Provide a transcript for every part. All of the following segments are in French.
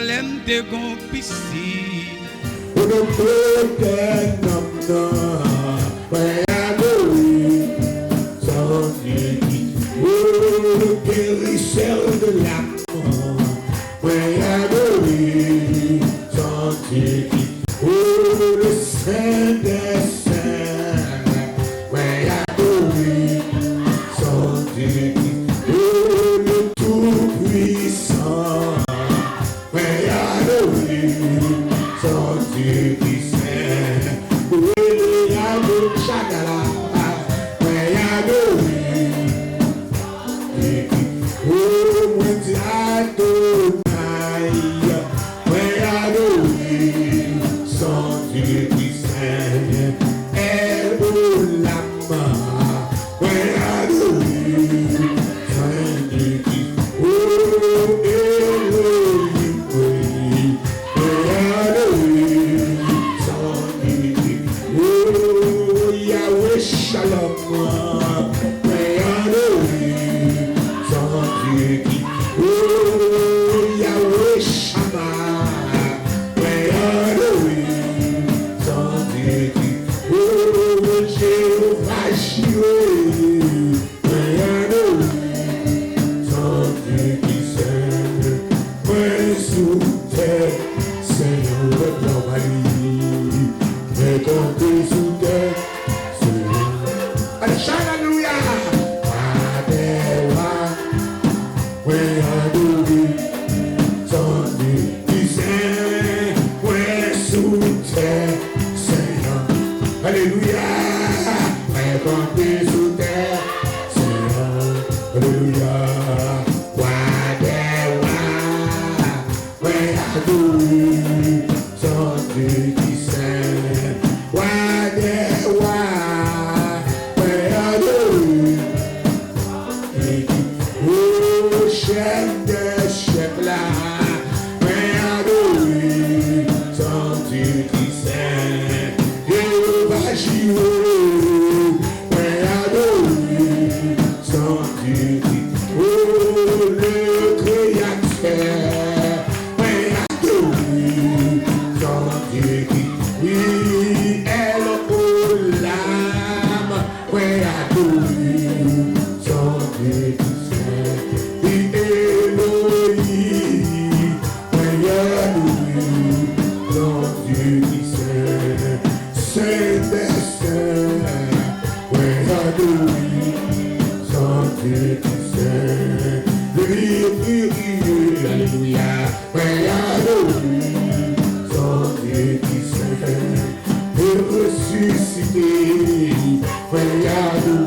Jérusalem te gon piscine. On ne peut qu'être where I go, sans Dieu qui le guérisseur de l'âme. Where I go, sans Dieu qui le Saint des Saints. Where I go, sans Dieu qui le Tout-Puissant. Where I go, sans Dieu qui sait. Where I go, Shagala. Where I go, oh, when I do night. Where I go, sans Dieu qui sait. El Lama. Where I go, sans Dieu qui oh, Elohim. Where I go, sans Dieu qui oh, Yahweh Shalom. Where I go, sans Dieu qui oh, Yahweh Shammah. Where I go, sans Dieu qui oh, Jéhovah Jireh. Where I go, sans Dieu qui sait. Where sous terre, Seigneur le blanc Mali. Mais quand tu es sous terre, Seigneur. Allez, Alléluia. Where I go, sans Dieu qui sait. Where sous terre, Seigneur. Alléluia. Mais quand tu es sous terre, Seigneur. Alléluia. Where I go, sans Dieu qui sait. Where I go, oh, chef de chef là. Where I go, sans Dieu qui sait. Jéhovah Jireh. Where I go, sans Dieu qui oh, le Créateur. Where I go, sans Dieu qui oui, El Olam. Where I go, sans Dieu qui sait. The Elohim. Where I go, sans Dieu qui sait. Saint des saints. Where I go, sans Dieu qui sait. Alléluia. Where I go, sans Dieu qui sait. Et ressuscité. Where I go,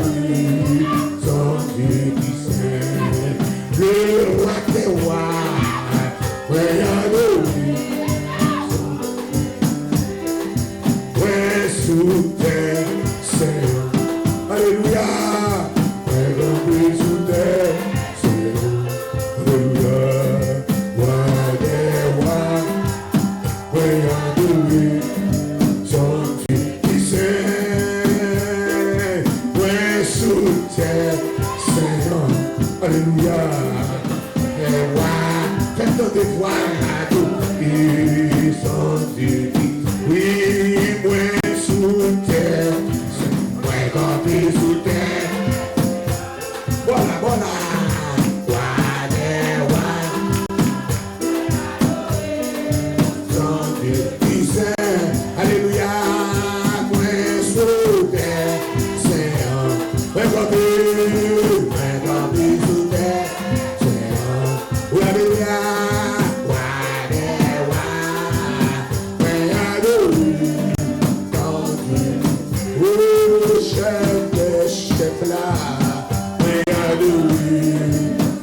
sans Dieu qui sait. Le roi des rois. Where I go, where sous terre, Seigneur. Alléluia. Where I go, sous terre, Seigneur. Alléluia. Roi des rois. Where I go, sans Dieu qui sait. Where sous terre, Seigneur. Alléluia. Et roi, faites des voix à tout. Et sans Dieu qui oui, moi sous terre. Moi campé sous terre. Voilà, voilà. Roi des rois. Sans Dieu qui sait. Alléluia. Moi sous terre. Seigneur. Moi campé sous terre. Seigneur. Oui, alléluia. Roi des rois. Where I go, sans Dieu. Oh, chef de chef là. Where I go,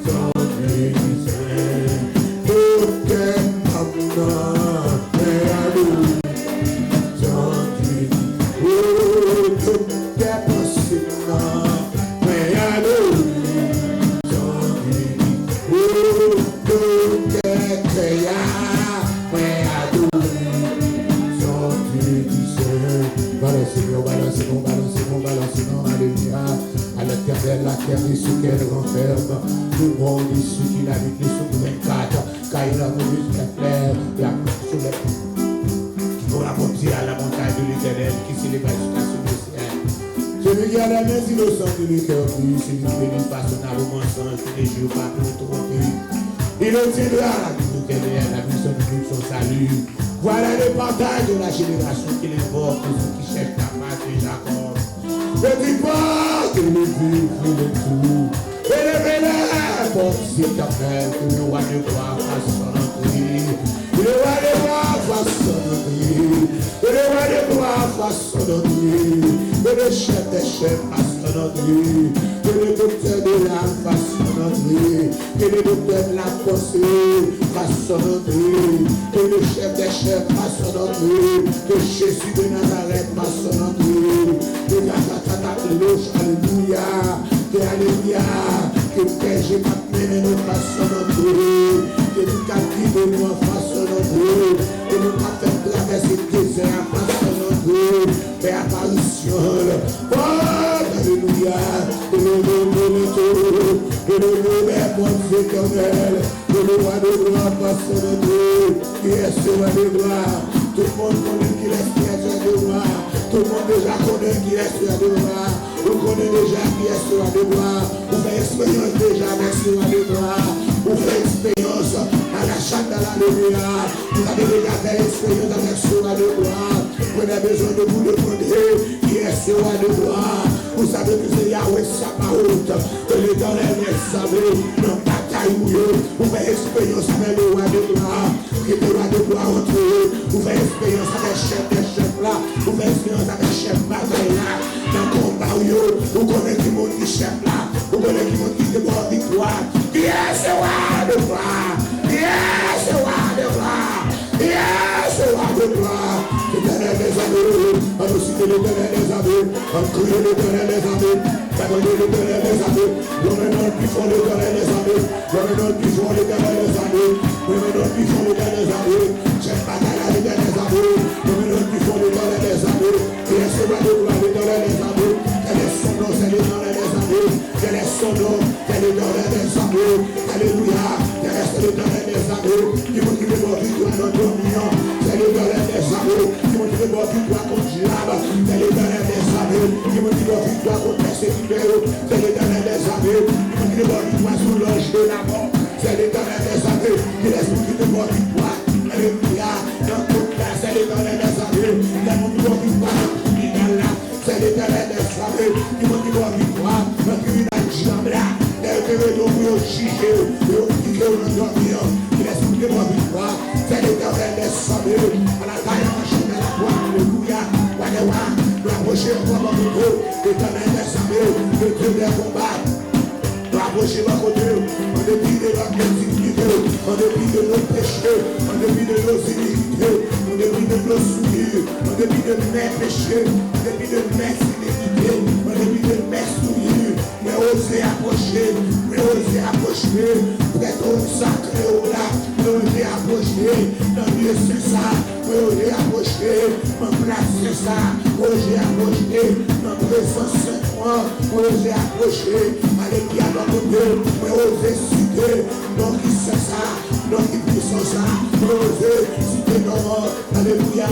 sans Dieu qui sait. Aucun homme, where I go, sans Dieu qui oh, tout est possible. Where I go, sans Dieu qui oh, tout est créé. Where I go, sans Dieu qui sait. Balancez-nous, balancez-nous, balancez-nous, balancez-nous, alléluia. À l'éternel, la terre des sous qu'elle renferme. Le monde des ceux qui n'habitent les sous 24. ça y est, la mauvaise fleur, la soleil. Qui pourra monter à la montagne de l'Éternel, qui célèbre jusqu'à ce ciel. Celui qui a la main innocente de cœur pur, celui qui bénit passionnable au mensonge, tous les jours pas pour tromper. Il obtiendra la vie de l'Éternel, la vie de son salut. Voilà le partage de la génération qui l'invoque, pour ceux qui cherchent la face de Jacob. Ne dis pas que le Dieu fait le tout. Élevez-le, porte éternel, que le roi de gloire fasse son entrée. Que le roi de gloire fasse son entrée. Que le roi de gloire fasse son entrée. Que le chef des chefs fasse son entrée. Que le docteur de l'âme fasse son entrée. Que le docteur de la pensée fasse son entrée. Que le chef des chefs fasse son entrée. Que Jésus de Nazareth fasse son entrée. Que alléluia. Que alléluia. Que Père, j'ai pas mené nos façons d'entrer. Que nous captivons nos façons d'entrer. Que nous captons traverser le désert à façon d'entrer. Père, apparition. Oh, alléluia. Que le nom que le nom est mon éternel. Que le roi de gloire façon d'entrer. Qui est ce roi de gloire? Tout le monde connaît qu'il est ce de gloire. Tout le monde déjà connaît qu'il est ce de gloire. Vous connaissez déjà qui est ce roi de gloire. Vous faites expérience déjà avec ce roi de gloire. Vous faites expérience à la chatte de l'alléluia. Vous avez déjà fait expérience avec ce roi de gloire. Vous avez besoin de vous demander qui est ce roi de gloire. Vous savez que c'est Yahweh Sabaoth, que l'Éternel est savé dans la bataille où vous faites expérience avec le roi de gloire. Qui est le roi de gloire entre eux. Vous faites expérience avec le chef des chefs là. Vous faites expérience avec le chef bataille là. Dans le combat où vous connaissez qui monte du chef là. Vous connaissez qui monte de bonne victoire. Qui est ce roi de gloire? Qui est ce roi de gloire? Qui est ce roi de gloire? L'éternel des amis, on nous cite l'éternel des amis, on crie l'éternel des amis, on dit l'éternel des amis, on me donne plus fort l'éternel des amis, on me donne plus fort l'éternel des amis, on me donne plus fort l'éternel des amis, j'ai pas à l'éternel des amis, on me donne plus fort l'éternel des amis, et est-ce que va de gloire l'éternel des amis, quel est son nom, c'est l'éternel des amis, quel est son nom, c'est l'éternel des amis, alléluia, quel est l'éternel des amis, qui vous dit de votre victoire dans dominion, c'est l'éternel des amis, qui vous dit de votre victoire contre diable, c'est l'éternel des amis, qui vous dit de votre victoire contre persécuteur, c'est l'éternel des amis, qui vous dit de votre victoire sous l'ange de la mort, c'est l'éternel des amis, qui laisse vous dire de votre victoire, alléluia, dans toute la, c'est l'éternel des amis, qui laisse vous dire de votre victoire dans tout l'idéal là, c'est l'éternel des amis, qui vous dit de votre victoire, dans tout l'idéal jambe là, que vous jugez, vous piquez au dormir, qui laisse vous dire de votre victoire, c'est l'éternel des amis, à la taille en chaîne de la foi, alléluia, nous approcher encore mon côté, l'éternel des amis, le Dieu des combats. Nous approcher mon côté, en dépit de notre intimité, en dépit de nos péchés, en dépit de nos iniquités, en dépit de nos souillures, en dépit de mes péchés, en dépit de mes iniquités, en dépit de mes souillures, mais oser approcher, prête au sacré au là, mais oser approcher, dans Dieu c'est ça, mais oser approcher, me placer ça, oser approcher, dans présence c'est moi, oser approcher, alléluia dans mon Dieu, mais oser citer, donc qui c'est ça, donc qui puissance ça, mais oser citer nos morts, alléluia,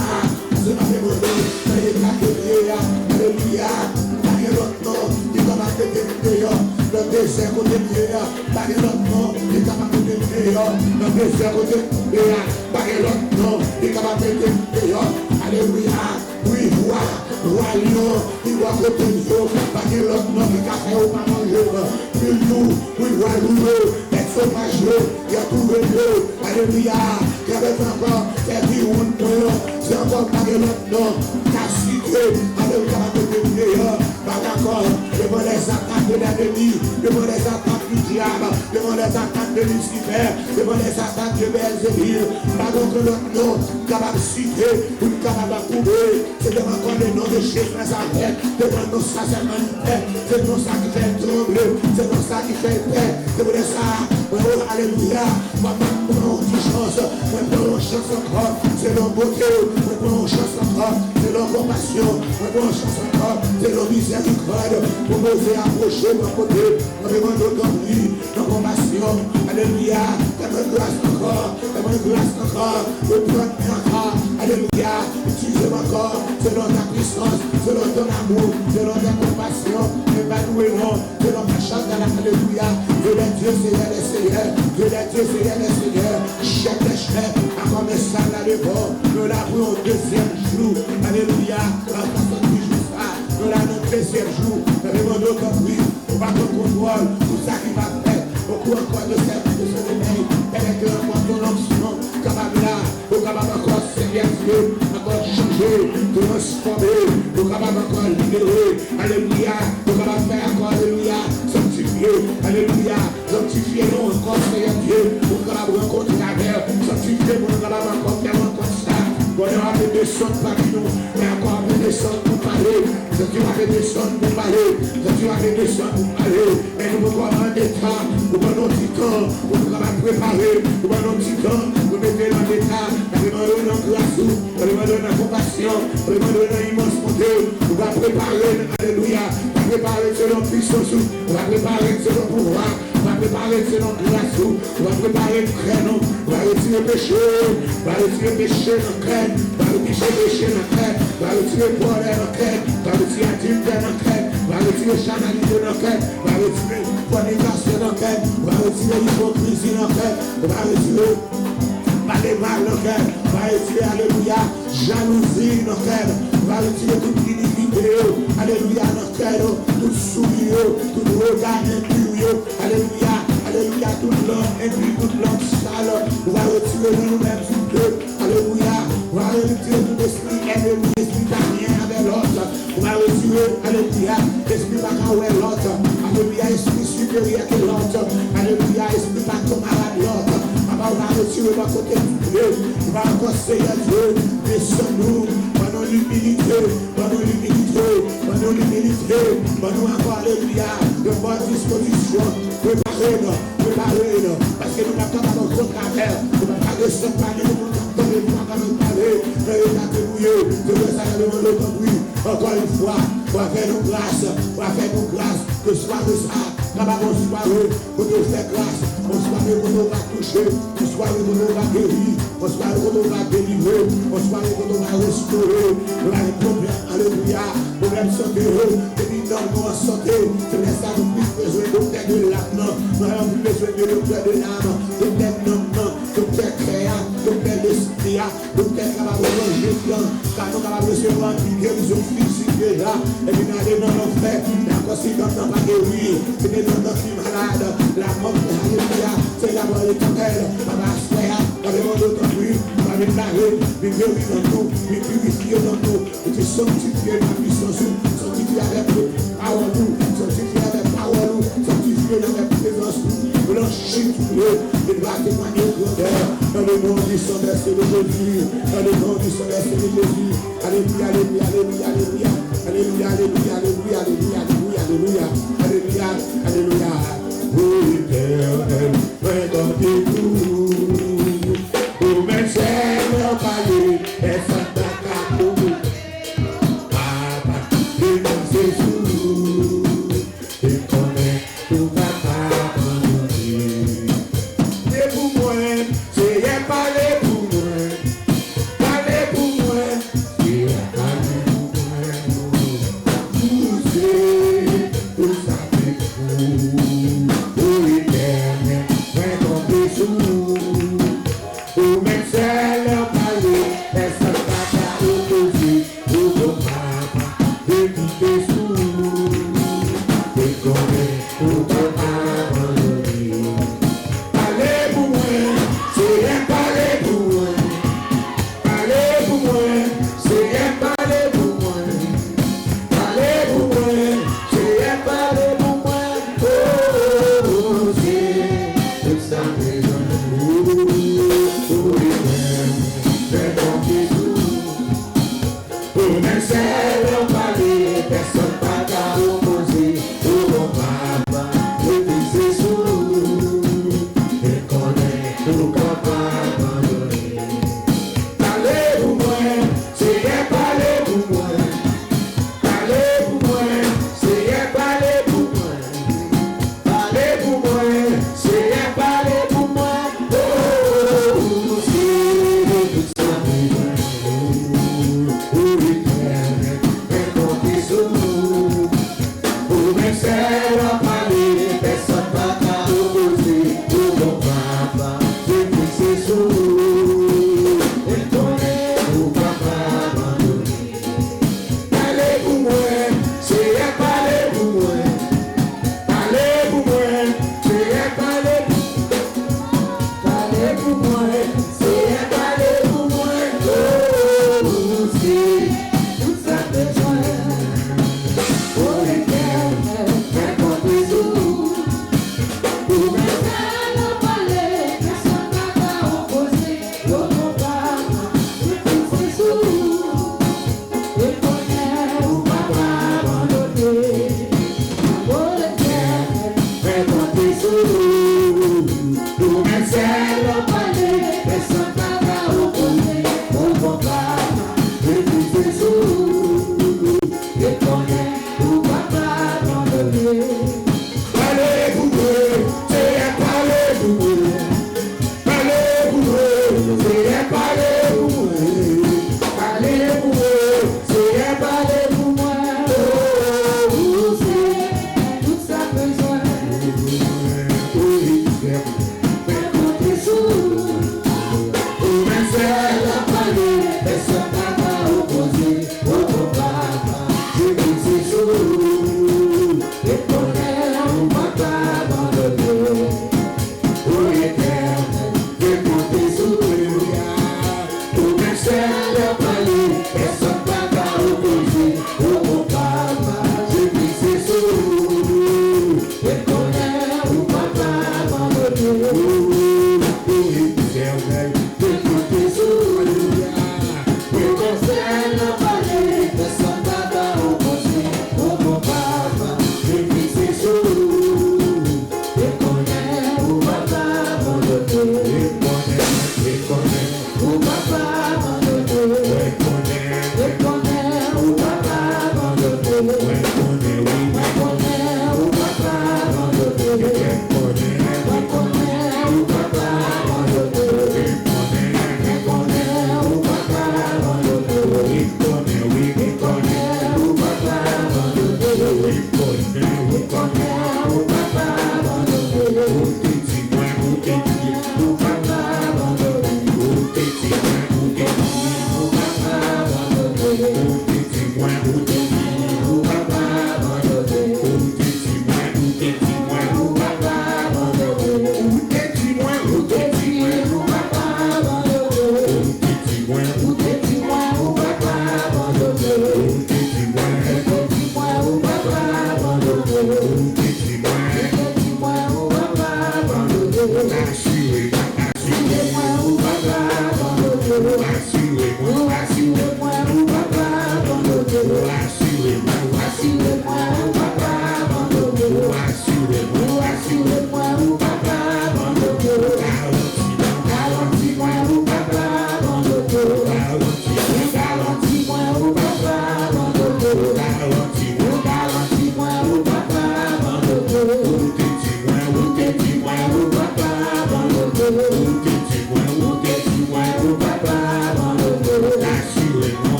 c'est ma mémoire, alléluia, par l'autre nom, il va m'appeler dehors, le désert côté dehors, par l'autre nom, il va m'appeler dehors, le désert côté dehors, par l'autre nom, il va m'appeler dehors, alléluia, oui, roi lion, il va côté lion, par l'autre nom, il va faire au pas manger, oui, roi lion, sauvage, il a trouvé l'eau, alléluia, il y avait encore des virounes, c'est encore par l'autre nom, qu'a cité, alléluia, pas d'accord, devant les attaques de l'ennemi, devant les attaques du diable, devant les attaques de Lucifer, devant les attaques de Belzébul, pas donc l'autre nom, capable de citer, ou capable de trouver, c'est devant encore le nom de Jésus Nazareth, devant nos sacerdotes, c'est non ça qui fait trembler, c'est non ça qui fait paix, c'est pour ça, alléluia, maman, prends une chance, prends une chance encore, c'est leur beauté, prends une chance encore, c'est leur compassion, prends une chance encore, c'est leur miséricorde, pour oser approcher mon côté, on demande d'autres dans compassion, alléluia, que me grâce encore, de grâce encore, reprends-moi encore, alléluia, utilise-moi encore, selon ta puissance, selon ton amour, selon ta compassion, évanouis-nous, selon ta chance, alléluia, Dieu est Dieu, Seigneur les Seigneurs, Dieu est Dieu, Seigneur les Seigneurs, chef des chefs, à commencer à la devant, nous l'avons au deuxième jour, alléluia, en façon de jour ça, nous l'avons au deuxième jour, nous demandons ton prix, on va ton contrôle, tout ça qui va faire, beaucoup encore de service de ce réveil, avec encore ton onction, capable là, au capable encore servir Dieu, encore changer, transformer, au capable encore libérer, alléluia, au capable faire encore, alléluia, sanctifier, alléluia, sanctifier nous encore, Seigneur Dieu, au capable rencontrer la verre, sanctifier nous capable encore faire encore ça. Bon, on va descendre parmi nous, mais encore on va descendre pour parler. Tu vas descendre pour parler. Tu vas descendre pour parler. Mais nous pouvons avoir des temps, nous prenons du temps, pour nous préparer, nous prenons du temps, nous mettons dans l'état, nous demandons dans grâce, nous demandons dans compassion, nous demandons dans immense bonté, nous allons préparer, alléluia, nous allons préparer selon puissance, nous allons préparer selon pouvoir, nous allons préparer selon grâce, nous allons préparer le créneau, nous allons retirer le péché, nous allons retirer le péché dans le cœur, nous allons retirer le péché dans le cœur, nous allons retirer le problème dans le cœur, nous allons retirer l'adultère dans le cœur, nous allons retirer la charnalité dans le cœur, nous allons retirer la fornication dans le cœur, nous allons retirer l'hypocrisie dans le cœur, nous allons retirer parler mal dans le cœur, nous allons retirer, alléluia, jalousie dans le cœur, nous allons retirer toute iniquité, alléluia, dans le cœur, tout souillé, tout regard impur, alléluia, alléluia, toute langue impure, toute langue sale, nous allons retirer nous-mêmes sous Dieu, alléluia, nous allons retirer tout esprit ennemi, esprit d'arien avec l'autre, nous allons retirer, alléluia, esprit bagarre l'autre, alléluia, esprit supérieur que l'autre, alléluia, esprit pas comme malade l'autre, on va retirer dans côté de Dieu, on va encore Seigneur Dieu, descends-nous, pendant l'humilité, pendant l'humilité, pendant l'humilité, pendant encore, alléluia, de bonne disposition, préparez-nous, préparez-nous, parce que nous n'avons pas notre travers, nous n'avons pas de ce panier, nous n'avons pas de parler, nous n'avons pas de bouiller, je veux ça le monde aujourd'hui, encore une fois, on va faire nos grâces, on va faire nos grâces, que ce soit de ça, là-bas on soirée, pour nous faire grâce, on soirée pour nous va toucher, on soirée pour nous va guérir, on soirée pour nous va délivrer, on soirée pour nous va restaurer, nous avons des problèmes, alléluia, problème santé, et dans nous en santé, c'est pour ça que nous avons besoin de l'âme, nous avons besoin de l'âme, de l'âme, docteur créa, docteur l'esprit, docteur capable de manger blanc, car nous avons recevoir une guérison physique déjà, et puis nous allons dans l'enfer, mais encore si nous n'avons pas guéri, c'est des gens qui sont malades, la mort, alléluia, c'est la mort éternelle, on va se faire, on va demander autant de lui, on va déclarer, mais guérir dans nous, mais purifier dans nous, et puis sanctifier la puissance, sanctifier avec nous, parole nous, sanctifier avec parole nous, sanctifier avec présence nous, blanchir tout le, et doit témoigner au grandeur, dans le nom du Saint-Esprit de Jésus, dans le nom du Saint-Esprit de Jésus, alléluia, alléluia, alléluia, alléluia, alléluia, alléluia, alléluia, alléluia, alléluia, alléluia, alléluia, oui, éternel, regardez-vous, vous me servez au palais, et ça t'a pour vous, papa, et mon Jésus, et connaît tout papa, et pour moi, c'est parler pour moi, parler pour moi, et parler pour moi, vous savez, vous, oh éternel.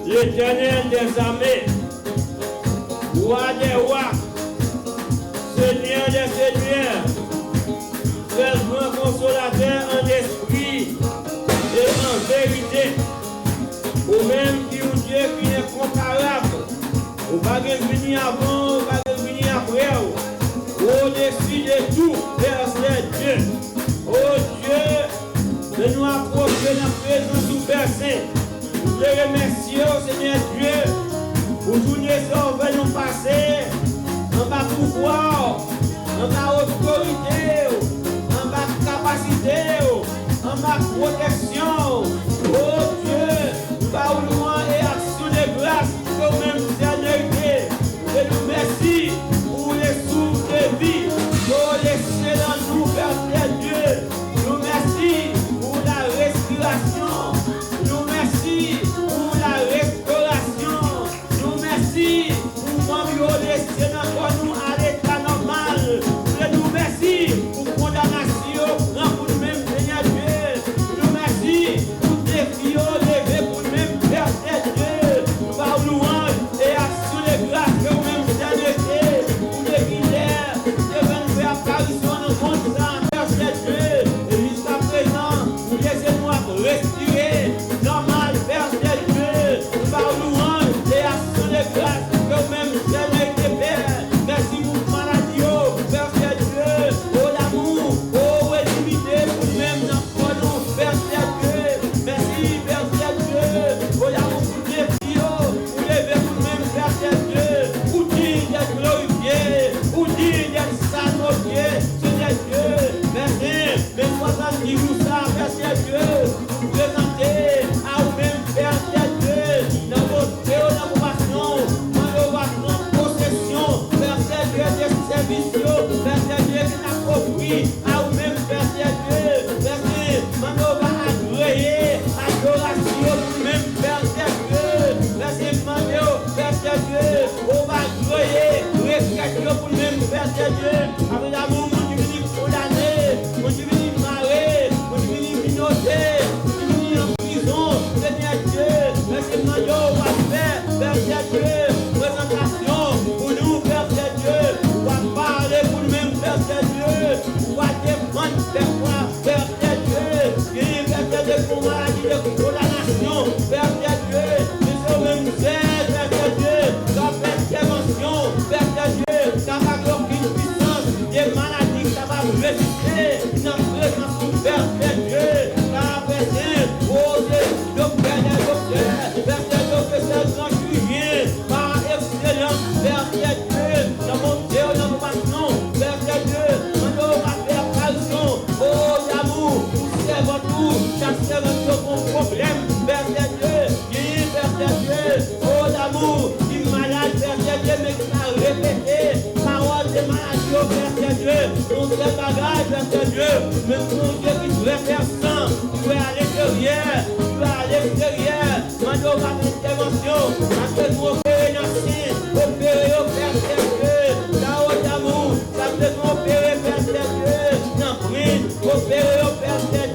l'Éternel des armées, roi des rois, Seigneur des seigneurs, seul grand consolateur en esprit et en vérité, au même qui est un Dieu qui n'est comparable, au pas venir avant, au pas venir après, au-dessus de tout, verset Dieu. Oh Dieu, de nous approcher dans la présence du Père Saint. Nous te remercions, Seigneur Dieu, pour journée ça, on va nous passer en bas pouvoir, en bas autorité, en bas ta protection. Oh Dieu, par louange et action de grâce, que même Seigneur, et nous merci pour les souffles de vie, pour laisser dans nous, Père Dieu. Nous merci pour la respiration. Nous merci pour la restauration. Nous merci pour nous laisser dans nous à l'état normal. Nous merci pour condamnation, pour nous-mêmes, Seigneur Dieu. Nous merci pour défi levé pour nous-mêmes, Père Dieu. Par louange et action de grâce que nous-mêmes, Seigneur Dieu, pour les guillemets, devant faire apparition dans le monde, Père Dieu. Et jusqu'à présent, vous laissez-nous respirer normal, Père Dieu. Par louange et action de grâce que nous-mêmes, Seigneur Dieu, Père. Merci pour maladie, Père Dieu. Oh l'amour, oh intimité pour nous-mêmes dans nous, Père Dieu. Merci, Père Dieu. Oh l'amour pour les filles, pour lever pour nous-mêmes, Père Dieu. Pour dire d'être glorifié, pour dire d'être sanctifié, Seigneur Dieu. Merci, mais moi, ça dit vous ça, Père Dieu. Pour présenter à vous-même, Père Dieu. Dans votre théo, dans vos passions, dans votre possession, Père Dieu, des services, Père Dieu, qui n'approprie à vous-même, Père Dieu. Merci, maintenant, on va agréer adoration pour nous-mêmes, Père Dieu. Merci, maintenant, Père Dieu, on va agréer respect pour nous-mêmes, Père Dieu. Avec l'amour, mon Dieu, condamné, mon Dieu, maré, mon Dieu, minoté, mon Dieu, en prison, Seigneur Dieu. Merci, maintenant, on va faire, Père Dieu, présentation pour nous, Père Dieu. On va parler pour nous-mêmes, Père Dieu. On va défendre, Père Dieu. Et Père Dieu, pour maladie de la nation, Père Dieu. Nous sommes même Père Dieu. Dans l'intervention, Père Dieu. Ça va aucune puissance des maladies, ça va résister. Dans la présence du Père Dieu. Ça va passer aux docteurs, Père Dieu, professeur grand chirurgien, par excellence, Père Dieu. Dans mon Dieu, dans mon passion, Père Dieu. Maintenant, on va faire apparition. Oh, l'amour, vous servez tout. Chaque serveur son problème, Père Dieu. Qui, Père Dieu. Oh, l'amour, qui malade, Père Dieu, mais qui a répété. Parole de maladie, Père Dieu. On se bagage, Père Dieu. Mais mon Dieu qui doit faire sang, qui doit à l'intérieur, qui doit à l'extérieur. Maintenant, on va faire intervention. Parce que nous opérons dans opérer au Père Dieu. Dans haut d'amour, ça peut nous opérer, Père Dieu. Dans prise, opérer au Père Dieu.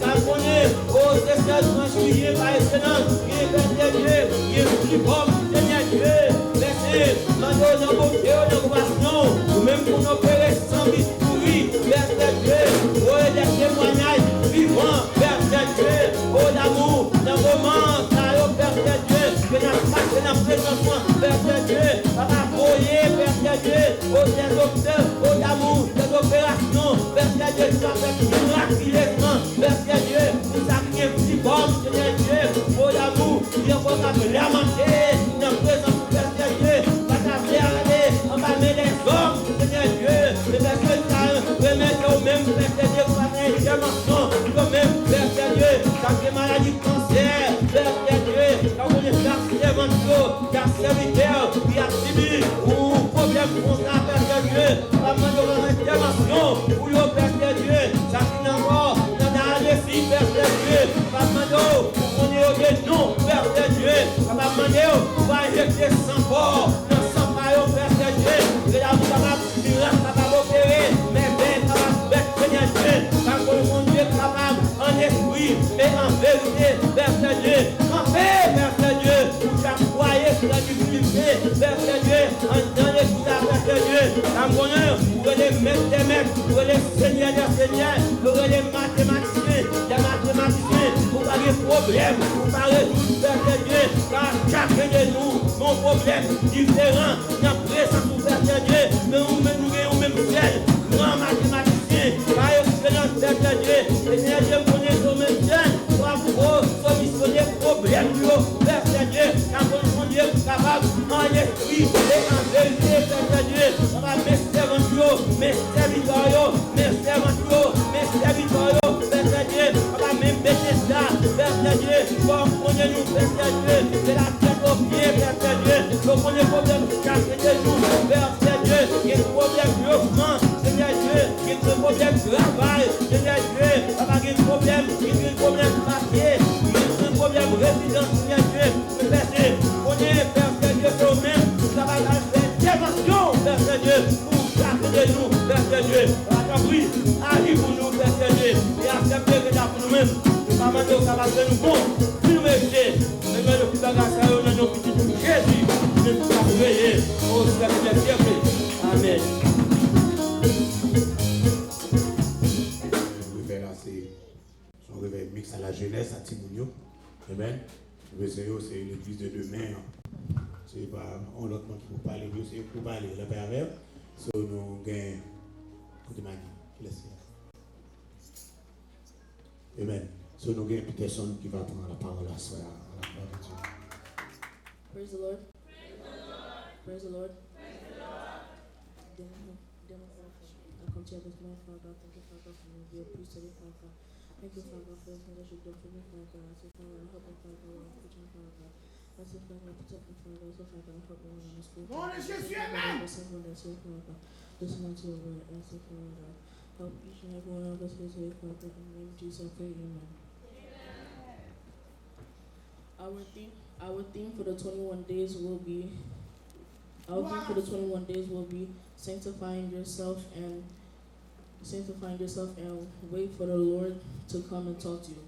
Ça connaît aux essais juillet par excellence. Qui est Père Dieu, qui est plus bon, Seigneur Dieu. Merci. Maintenant, dans vos Dieu, dans vos passions, ou même pour nous opérer sans bistouri, Père Dieu. Oh, des témoignages vivants, Père Dieu. Oh, d'amour, dans vos moments, Père Dieu. Que nous passons dans la présence, Père Dieu. À appuyer, Père Dieu. Oh, des docteurs, oh, d'amour, des opérations, Père Dieu. Nous avons miraculeusement, Père Dieu. Nous avons si bon, Seigneur Dieu. Oh, d'amour, il faut lamenter dans la présence, Père Dieu. Pas regarder, on va mettre les hommes, Seigneur Dieu. Les personnes qui remettent au même, Père Dieu, pour faire une intervention, comme même, Père Dieu. Chaque maladie de cancer, Père Dieu. Quand on est servant, car serviteur qui a subi ou problème pour ça, Père Dieu. Pas demander une intervention pour le Père Dieu. Ça finit encore dans la défi, Père Dieu. Pas demander pour qu'on ait des noms, Père Dieu. Pas demander pour injecter sans fort, dans sans paillot, Père Dieu. Et là, vous avez capable d'opérer, mais bien capable de Seigneur Dieu. Car mon Dieu est capable en esprit et en vérité, Père Dieu. En fait, Père Dieu, pour chaque foyer sur la difficulté, Père Dieu, en dans les Père Dieu. En bonheur, pour les maîtres des maîtres, pour les seigneurs des seigneurs, pour les mathématiciens, pour pas de problème, pour pas résoudre, Père Dieu. Car chacun de nous, mon problème différent, dans la présence du Père Dieu, mais nous avons même ciel, grand mathématicien, par excellence, Père Dieu, et Dieu connaît son même ciel, pour solutionner le problème, Père Dieu, car mon Dieu est capable, en esprit et en vérité, Père Dieu, on va mes serviteurs, Père Dieu, on va parce que nous sommes plus restés. Mais nous plus bagages à eux, nous petit Jésus, nous pas veiller au siècle des siècles. Amen. Le réveil là, c'est son réveil mix à la jeunesse, à Timounio. Amen. Le c'est l'église de demain. C'est pas un autre monde qui peut parler, c'est pour parler. Le père avec, so nous gagnons. Côté mani, laisse. Amen. So nous gagnons Peterson qui va prendre la parole à soi, à la gloire de Dieu. Praise the Lord. Praise the Lord. I come to you this morning, Father God. Thank you, Father God, for me. Be a priest today, Father God. Thank you, Father God, for the things that you've done for me, Father God. I say, Father God, help me, Father God, while I'm preaching, Father God. I say, Father God, protect me, Father God. So, Father God, help me when I'm in school. Father God. Everyone that's here, Father God. Listen to your word. I say, Father God, help each and every one of us here today, Father God. In the name of Jesus, I pray, amen. Our theme for the 21 days will be sanctifying yourself and wait for the Lord to come and talk to you.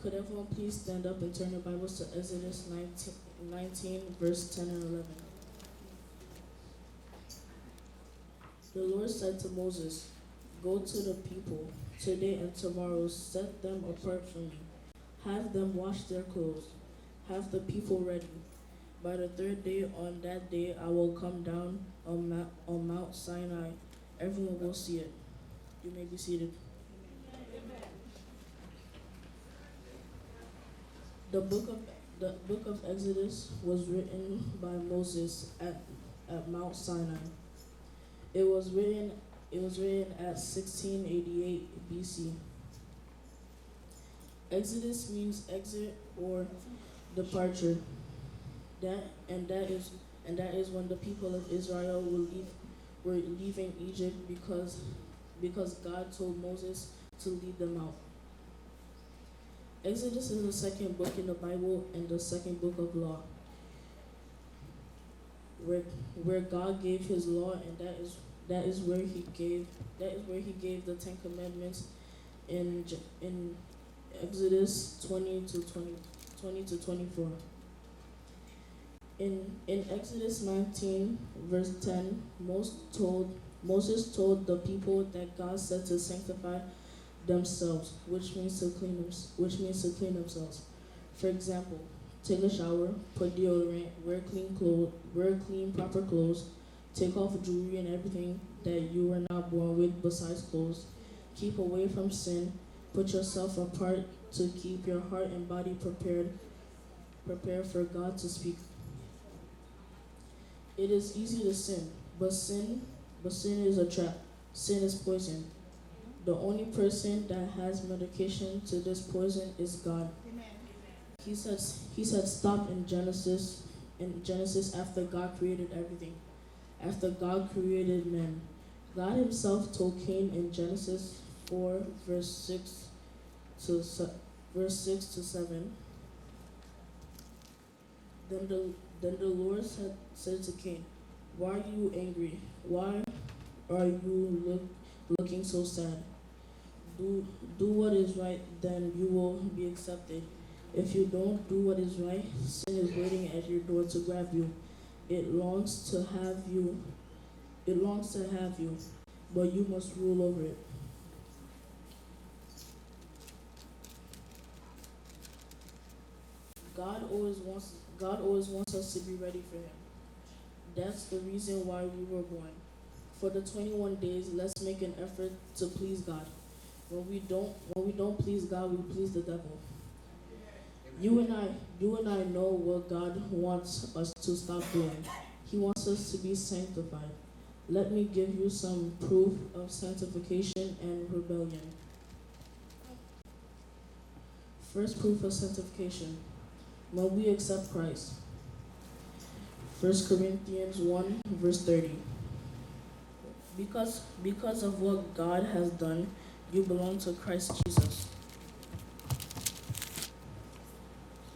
Could everyone please stand up and turn your Bibles to Exodus 19 verse 10 and 11. The Lord said to Moses, "Go to the people today and tomorrow, set them apart from me. Have them wash their clothes. Have the people ready. By the third day, on that day, I will come down on Mount Sinai. Everyone will see it." You may be seated. The book of Exodus was written by Moses at Mount Sinai. It was written at 1688 BC. Exodus means exit or departure. That is when the people of Israel were leaving Egypt because God told Moses to lead them out. Exodus is the second book in the Bible and the second book of law, where God gave His law, and that is where He gave the Ten Commandments in Exodus 20 to 24. In Exodus 19 verse 10, Moses told the people that God said to sanctify themselves, which means to clean themselves. For example, take a shower, put deodorant, wear clean proper clothes, take off jewelry and everything that you were not born with besides clothes. Keep away from sin. Put yourself apart to keep your heart and body prepared for God to speak. It is easy to sin, but sin is a trap. Sin is poison. The only person that has medication to this poison is God. Amen. He said stop in Genesis after God created everything. After God created man, God Himself told Cain in Genesis 4 verse 6 to 7. Then the Lord said to Cain, "Why are you angry? Why are you looking so sad? Do what is right, then you will be accepted. If you don't do what is right, sin is waiting at your door to grab you. It longs to have you, but you must rule over it." God always wants us to be ready for Him. That's the reason why we were born. For the 21 days, let's make an effort to please God. When we don't please God, we please the devil. You and I know what God wants us to stop doing. He wants us to be sanctified. Let me give you some proof of sanctification and rebellion. First proof of sanctification: when we accept Christ. 1 Corinthians 1 verse 30. Because of what God has done, you belong to Christ Jesus.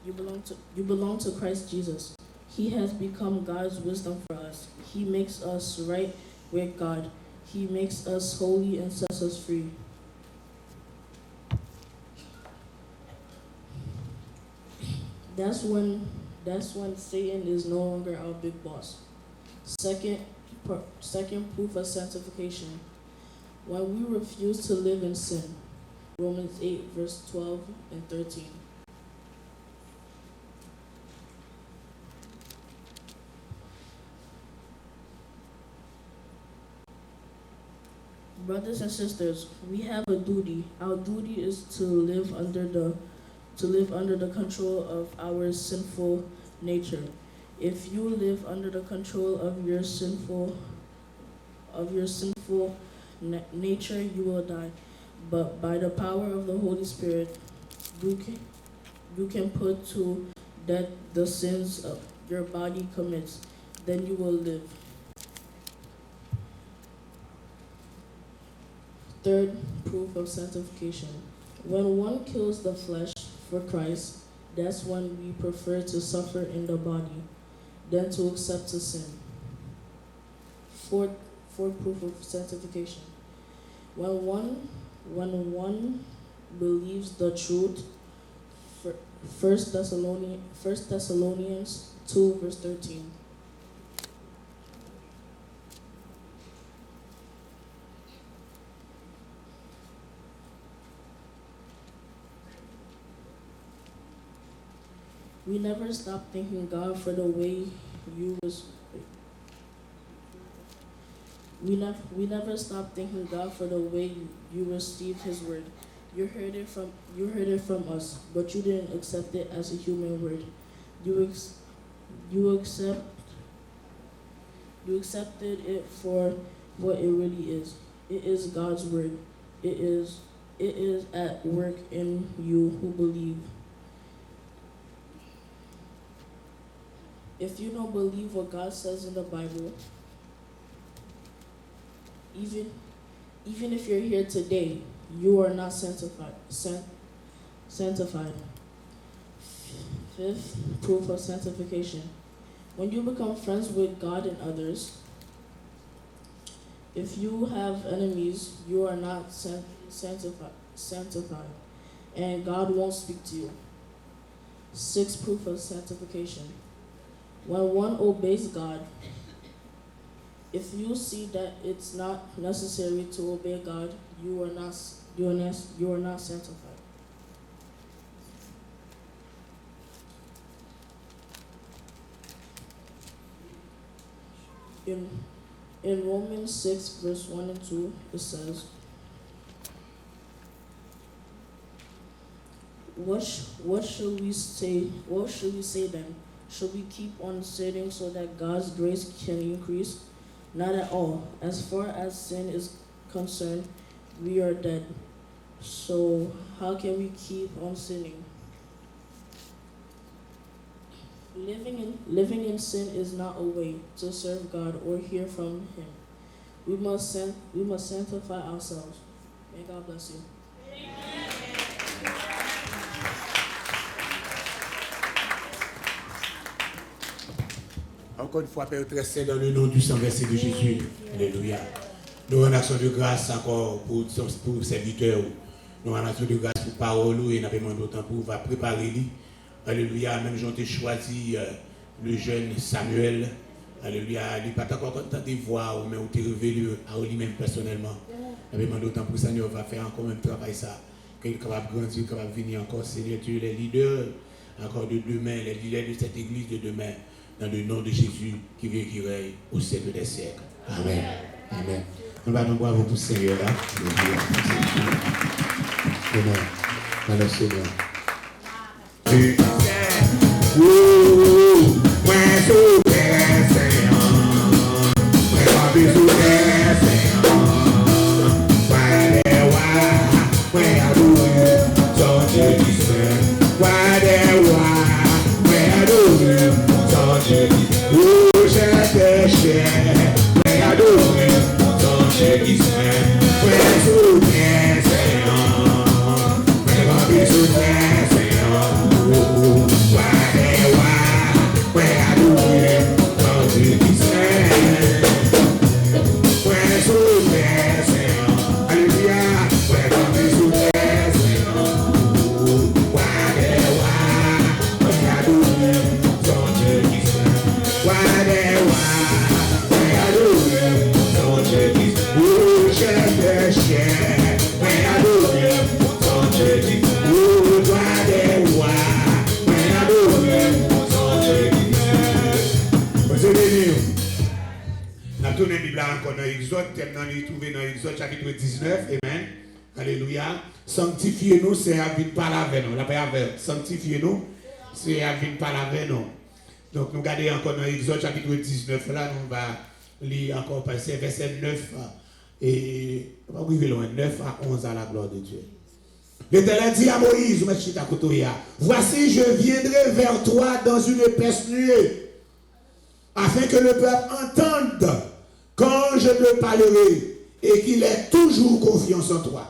You belong to Christ Jesus. He has become God's wisdom for us. He makes us right with God. He makes us holy and sets us free. That's when Satan is no longer our big boss. Second proof of sanctification. When we refuse to live in sin. Romans 8, verse 12 and 13. Brothers and sisters, we have a duty. Our duty is to live under the control of our sinful nature. If you live under the control of your sinful nature, you will die. But by the power of the Holy Spirit, you can put to death the sins of your body commits. Then you will live. Third proof of sanctification. When one kills the flesh for Christ, that's when we prefer to suffer in the body than to accept to sin. Fourth proof of sanctification. When one believes the truth, 1 Thessalonians 2, verse 13. We never stop thanking God for the way We never stop thanking God for the way you received His word. You heard it from us, but you didn't accept it as a human word. You accepted it for what it really is. It is God's word. It is at work in you who believe. If you don't believe what God says in the Bible, even if you're here today, you are not sanctified. Fifth proof of sanctification. When you become friends with God and others, if you have enemies, you are not sanctified, and God won't speak to you. Sixth proof of sanctification. When one obeys God, if you see that it's not necessary to obey God, you are not sanctified. In Romans 6, verse 1 and 2, it says, What should we say? What should we say then? Should we keep on sinning so that God's grace can increase? Not at all. As far as sin is concerned, we are dead. So how can we keep on sinning? Living in sin is not a way to serve God or hear from Him. We must sanctify ourselves. May God bless you. Encore une fois, Père très saint, dans le nom du sang versé de Jésus. Alléluia. Nous en action de grâce encore pour serviteurs. Nous en action de grâce pour parole et nous avons demandé autant pour préparer lui. Alléluia. Même j'ai choisi le jeune Samuel. Alléluia. Il n'est pas encore content de voir, mais on t'a révélé à lui-même personnellement. Nous avons demandé autant pour ça, Seigneur va faire encore un travail ça. Qu'il est capable de grandir, capable de venir encore. Seigneur, tu es les leaders encore de demain, les leaders de cette église de demain. Dans le nom de Jésus qui vit et qui règne au siècle des siècles. Amen. Amen. Nous allons bravo pour le Seigneur là. Amen. Alors Seigneur. Where I do nous trouver dans Exode chapitre 19. Amen. Alléluia. Sanctifiez-nous, c'est à venir par la veine. La paix avec. Sanctifiez-nous, c'est à venir par la veine. Donc nous regardons encore dans Exode chapitre 19. Là, nous va lire encore passer verset 9 et on va arriver loin, 9 à 11 à la gloire de Dieu. L'Éternel dit à Moïse, voici, je viendrai vers toi dans une épaisse nuée, afin que le peuple entende quand je te parlerai et qu'il ait toujours confiance en toi.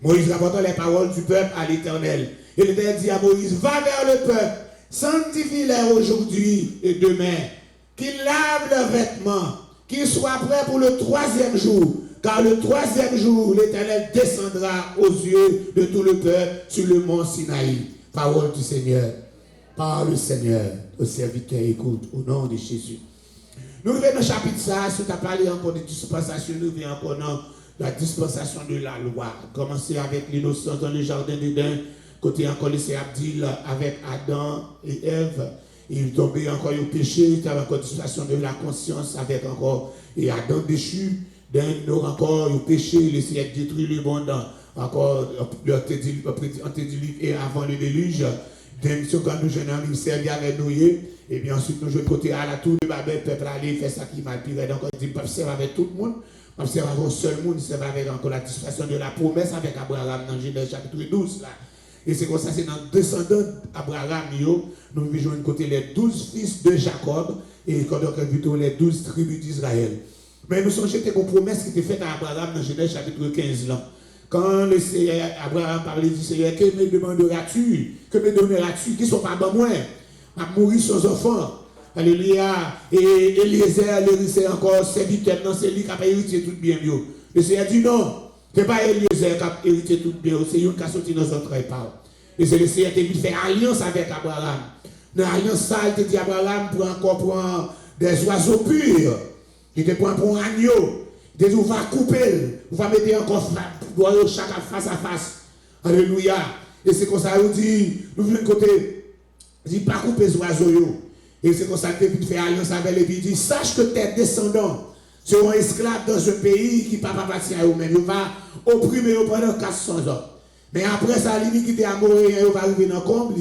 Moïse rapporta les paroles du peuple à l'Éternel. Et l'Éternel dit à Moïse, va vers le peuple, sanctifie-les aujourd'hui et demain, qu'ils lavent leurs vêtements, qu'ils soient prêts pour le 3e jour. Car le 3e jour, l'Éternel descendra aux yeux de tout le peuple sur le mont Sinaï. Parole du Seigneur. Parle le Seigneur. Au serviteur écoute au nom de Jésus. Nous venons dans le chapitre 5, si tu as parlé encore de dispensation, nous venons encore dans la dispensation de la loi. Commencer avec l'innocence dans le jardin d'Éden, côté encore laissé Abdil avec Adam et Ève. Il tombait encore au péché, il y avait encore dispensation de la conscience avec encore et Adam déchu. D'un encore au péché, il essayait de détruire le monde encore antédiluve et avant le déluge. D'un quand nous jeunes hommes, il servait avec nous, et bien ensuite nous jouons côté à la tour de Babel, le peuple allait faire ça qui mal pire. Donc on dit, pas servir avec tout le monde, pas servir avec un seul monde, il servait avec encore la dispensation de la promesse avec Abraham dans Genèse chapitre 12 là. Et c'est comme ça, c'est dans le descendant d'Abraham, nous vivons côté les 12 fils de Jacob, et quand on plutôt les 12 tribus d'Israël. Mais nous sommes jetés aux promesses qui étaient faites à Abraham dans Genèse chapitre 15 là. Quand le Seigneur, Abraham parlait du Seigneur, que me demanderas-tu? Que me donneras-tu? Qui ne sont pas bon moi? À mourir sans enfant. Alléluia. Et Eliezer, l'héritier encore, serviteur, non, c'est lui qui a hérité tout bien mieux. Le Seigneur dit non. Ce n'est pas Eliezer qui a hérité tout bien, c'est lui qui a sorti dans notre épargne. Et c'est le Seigneur qui a fait alliance avec Abraham. Dans l'alliance, ça, il te dit Abraham pour encore prendre des oiseaux purs. Il te prend pour un agneau. Il te dit, on va couper, on va mettre encore chaque face à face. Alléluia. Et c'est comme ça, on dit, nous venons de côté, il dit, pas couper les oiseaux. Et c'est comme ça que tu fais alliance avec lui. Il dit, sache que tes descendants seront esclaves dans un pays qui ne va pas partir à eux-mêmes. Il va opprimer pendant 400 ans. Mais après ça, lui qui était amoureux, il va arriver dans le comble.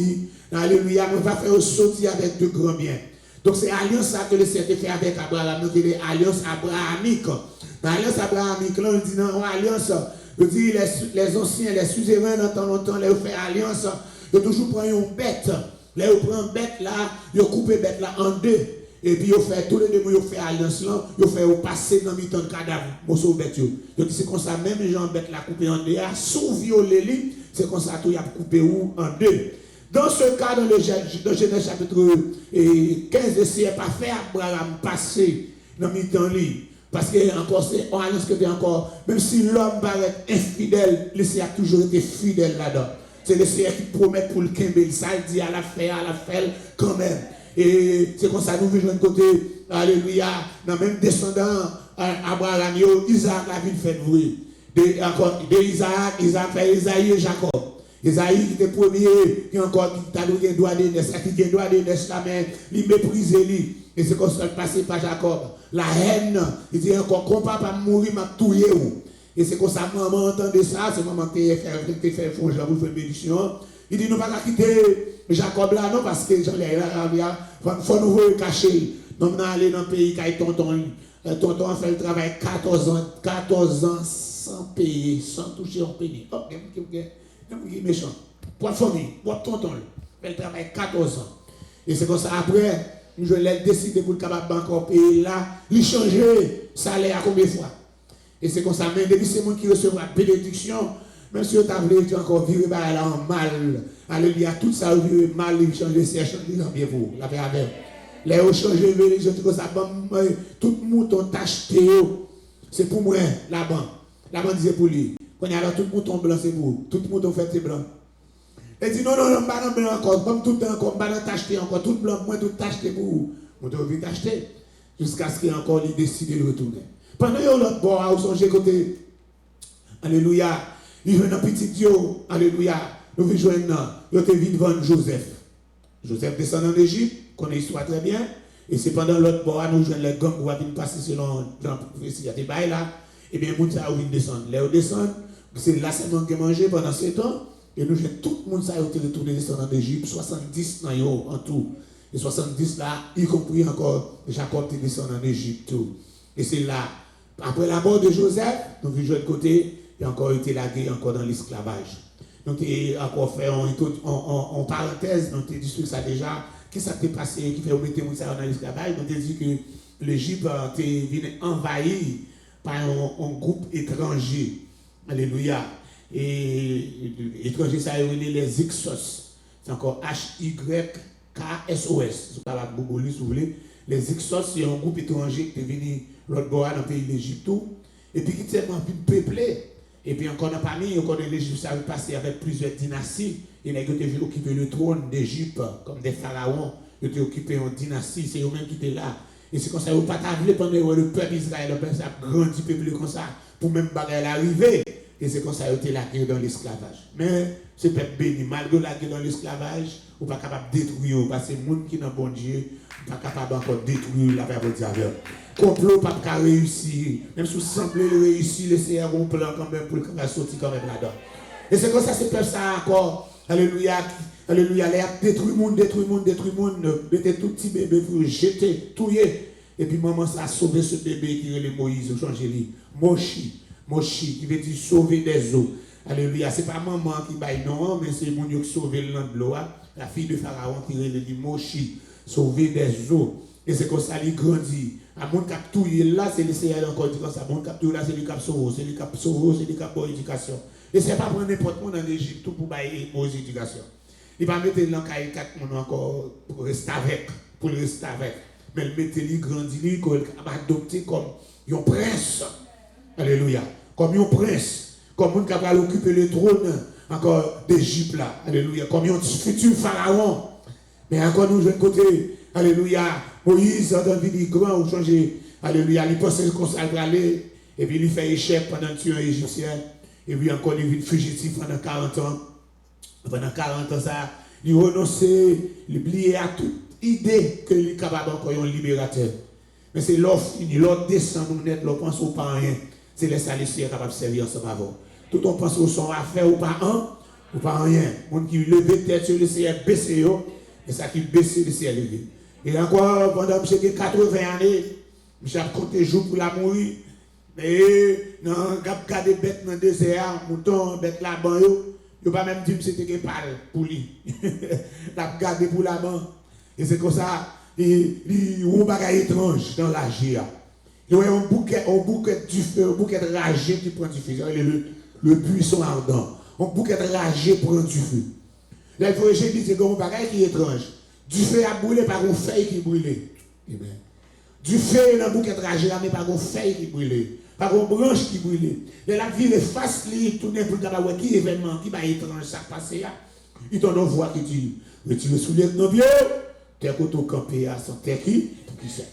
Alléluia, on va faire sortir avec de grands biens. Donc c'est l'alliance que le Seigneur fait avec Abraham, donc c'est l'alliance abrahamique. Dans l'alliance abrahamique, là on dit non, alliance, on dit les anciens, les suzerains dans tant longtemps, là on fait alliance, ils toujours prennent une bête, là on prend une bête là, ils coupent la bête là en deux, et puis ils fait tous les deux, ils fait alliance là, ils fait passer dans le temps de cadavre, morceau bête. Donc c'est comme ça, même les gens bête là coupé en deux, sous violer, c'est comme ça tout y a coupé ou en deux. Dans ce cas, dans Genèse chapitre 15, c'est pas fait Abraham passer dans le temps li. Parce que encore c'est en alliance que encore, même si l'homme paraît infidèle, le Seigneur a toujours été fidèle là-dedans. C'est le Seigneur qui promet pour le Kimbel, ça il dit à la faire quand même. Et c'est comme ça nous vivons de côté, alléluia, dans même descendant Abraham, Isaac a vu fait bruit. De Isaac fait Isaïe et Jacob. Isaïe qui était premier, qui encore qui a donné droit de naissance, qui a droit de naissance là, mais il méprise lui. Et c'est comme ça passé par Jacob. La haine, il dit encore, qu'on ne peut pas mourir, m'a tué. Et c'est comme ça, maman entendait ça, c'est maman qui a fait fond, je vous fais une bénédiction. Il dit, nous ne pouvons pas quitter Jacob là, non, parce que il faut nous cacher. Donc, nous allons aller dans le pays qui a tonton. Tonton a fait le travail 14 ans sans payer, sans toucher un pays. Oh, méchant. Pour la famille, pour tonton. Elle travaille 14 ans. Et c'est comme ça, après, je l'ai décidé pour le capable encore payer là, il changer salaire à combien de fois. Et c'est comme ça, même depuis c'est moi qui recevra la bénédiction, même si tu as voulu encore vivre là en mal. Alléluia, tout ça, vivre mal, il change, c'est changer dans bien vous. La paix avec. Là, il change, je dis comme ça, tout le monde t'a acheté, c'est pour moi, la banque. La banque disait pour lui. Quand il y a tout le mouton blanc, c'est vous. Tout le mouton fait blanc. Elle dit non, je ne vais pas blanc encore. Comme tout le temps, je ne vais pas t'acheter encore. Tout blanc, moi, tout t'acheter pour vous. Je vais vite acheter. Jusqu'à ce qu'il encore décide de retourner. Pendant que l'autre bord, vous songez côté. Alléluia. Il vient un petit Dieu. Alléluia. Nous venons joindre. Il était vite vendre Joseph. Joseph descend en Égypte. Connaît l'histoire très bien. Et c'est pendant l'autre bord, nous joignons les gangs qui vont passer selon la prophétie. Il y a des bails là. Et bien, les gens qui descendent. Là, ils descendent, c'est là seulement qui mangé pendant 7 ans. Et nous, tout le monde qui a retourné descendre en Égypte, 70 en tout. Et 70 là, y compris encore Jacob qui descend en Égypte. Et c'est là, après la mort de Joseph, donc de l'autre côté, il a encore été lagué encore dans l'esclavage. Donc, il a encore fait en parenthèse, donc il dit que ça déjà, qu'est-ce qui s'est passé, qui fait remettre ça dans l'esclavage. Donc, il dit que l'Égypte a été envahie par un groupe étranger. Alléluia. Et étranger, ça a été les Hyksos. C'est encore H-Y-K-S-O-S. C'est pas la Google, si vous voulez. Les Hyksos, c'est un groupe étranger qui est venu l'autre bord dans le pays d'Égypte. Et puis qui est tellement peuplé. Et puis encore dans parmi, on connaît l'Égypte, ça a passé avec plusieurs dynasties. Il y a qui occupé le trône d'Égypte comme des pharaons. Ils ont occupé une dynastie, c'est eux-mêmes qui étaient là. Et c'est comme ça, ils n'ont pas tablé pendant le peuple Israël, le peuple a grandi, peuplé comme ça, pour même bagaille arriver. Et c'est comme ça, ils ont été laqués dans l'esclavage. Mais ce peuple béni, malgré laqués dans l'esclavage, on n'est pas capable de détruire, parce que les gens qui sont bon Dieu, pas capable encore de détruire la paix de Dieu. Complot pas qu'à réussir, même si vous semblez le réussir, laissez un plan quand même pour qu'il sortir quand même là-dedans. Et c'est comme ça, c'est peuple ça encore, alléluia, alléluia, les détruit le monde, mettez tout petit bébé pour jeter, touiller. Et puis maman ça a sauvé ce bébé qui est le Moïse, changé lui, Moshi, qui veut dire sauver des eaux. Alléluia, c'est pas maman qui baille non, mais c'est mon Dieu qui sauve l'eau, la fille de Pharaon qui est le Moshi, sauver des eaux. Et c'est comme ça qu'il grandit. À mon cap tout là, c'est le Seigneur encore dit comme ça. Mon cap tout là, c'est le cap sauve, c'est le cap sauve, c'est le cap pour éducation. Et c'est pas pour n'importe quoi en Égypte tout pour bailler pour éducation. Il va mettre l'encaille 4 mois encore pour rester avec, Mais il mettre lui grandir, qu'il va adopter comme un prince. Alléluia. Comme un prince, comme un qui va occuper le trône encore d'Égypte là. Alléluia. Comme un futur pharaon. Mais encore nous, je côté. Alléluia. Moïse, dans le vie grand, ou changer. Alléluia. Il pense qu'on s'est aller. Et puis il fait échec pendant tuer un Égyptien. Et puis encore il vit fugitif pendant 40 ans. Pendant 40 ans, ça, il renonce, il oublie à toute idée qu'il est capable encore un libérateur. Mais c'est l'offre fini, l'autre descend nous net, l'autre pense au pas rien. C'est les salissés capables de servir ensemble avant. Tout on pense au son à faire ou pas un, ou pas rien. Mon qui lever tête sur le ciel, baisser, et ça qui baisse le ciel levé. Et encore, pendant que j'ai 80 années, j'ai compté jours pour la mourir. Mais non, garder bête dans le désert, mouton, bête là-bas, je ne pas même dire que c'était que parle pour lui. La garder pour là-bas. Et c'est comme ça, il y a un bagage étrange dans la GIA. Il y a un bouquet du feu, un bouquet ragé qui prend du feu. Le buisson ardent. Un bouquet ragé prend du feu. Là, il faut que je dise que c'est un bagage qui est étrange. Du feu a brûlé par une feuille qui brûlait. Du feu dans le bouquet ragé, mais par une feuille qui brûlait. Par une branche qui brûlait. Et la vie est face, il tourne pour le qui événement, qui va étrange, ça passe là. Il t'en voit qui dit, retirez sous les nos pieds, t'es côté campé à son terre qui sait.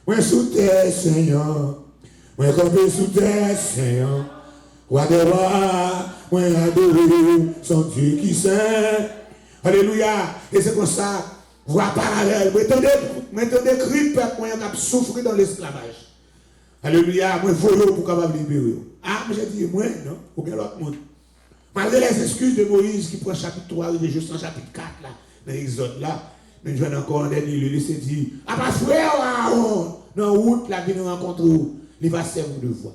Moi sous terre, Seigneur. Moi campé sous terre, Seigneur. Roi de rois, moi adoré son Dieu qui sait. Alléluia. Et c'est comme ça, voix parallèle. Mettez cris, peuple, moi qui souffrir dans l'esclavage. Alléluia, moi voyons pour capable libérer. Ah, mais j'ai dit, moi, non, pour quel autre monde. Malgré les excuses de Moïse qui prend chapitre 3, il est juste en chapitre 4 là, dans l'Exode là. Mais je vais encore en dernier, il laisse dire, ah pas frère Aaron, dans la route, la vie nous rencontre, il va servir de voix.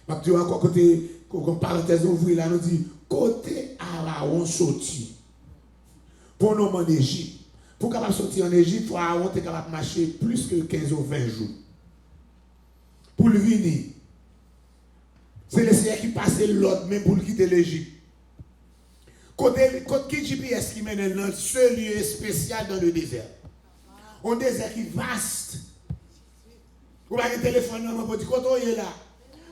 Donc tu vois encore côté, comme parenthèse ouvrir là, nous dit, côté Aaron sorti. Pour nous en Égypte. Pour capable sortir en Égypte, il faut Aaron être capable de marcher plus que 15 ou 20 jours. Pour le venir. C'est le Seigneur qui passe l'autre même pour quitter l'Égypte. Côté qui GPS qui mène dans ce lieu spécial dans le désert. Un désert qui est vaste. Vous avez un téléphone dans mon petit côté, il est là.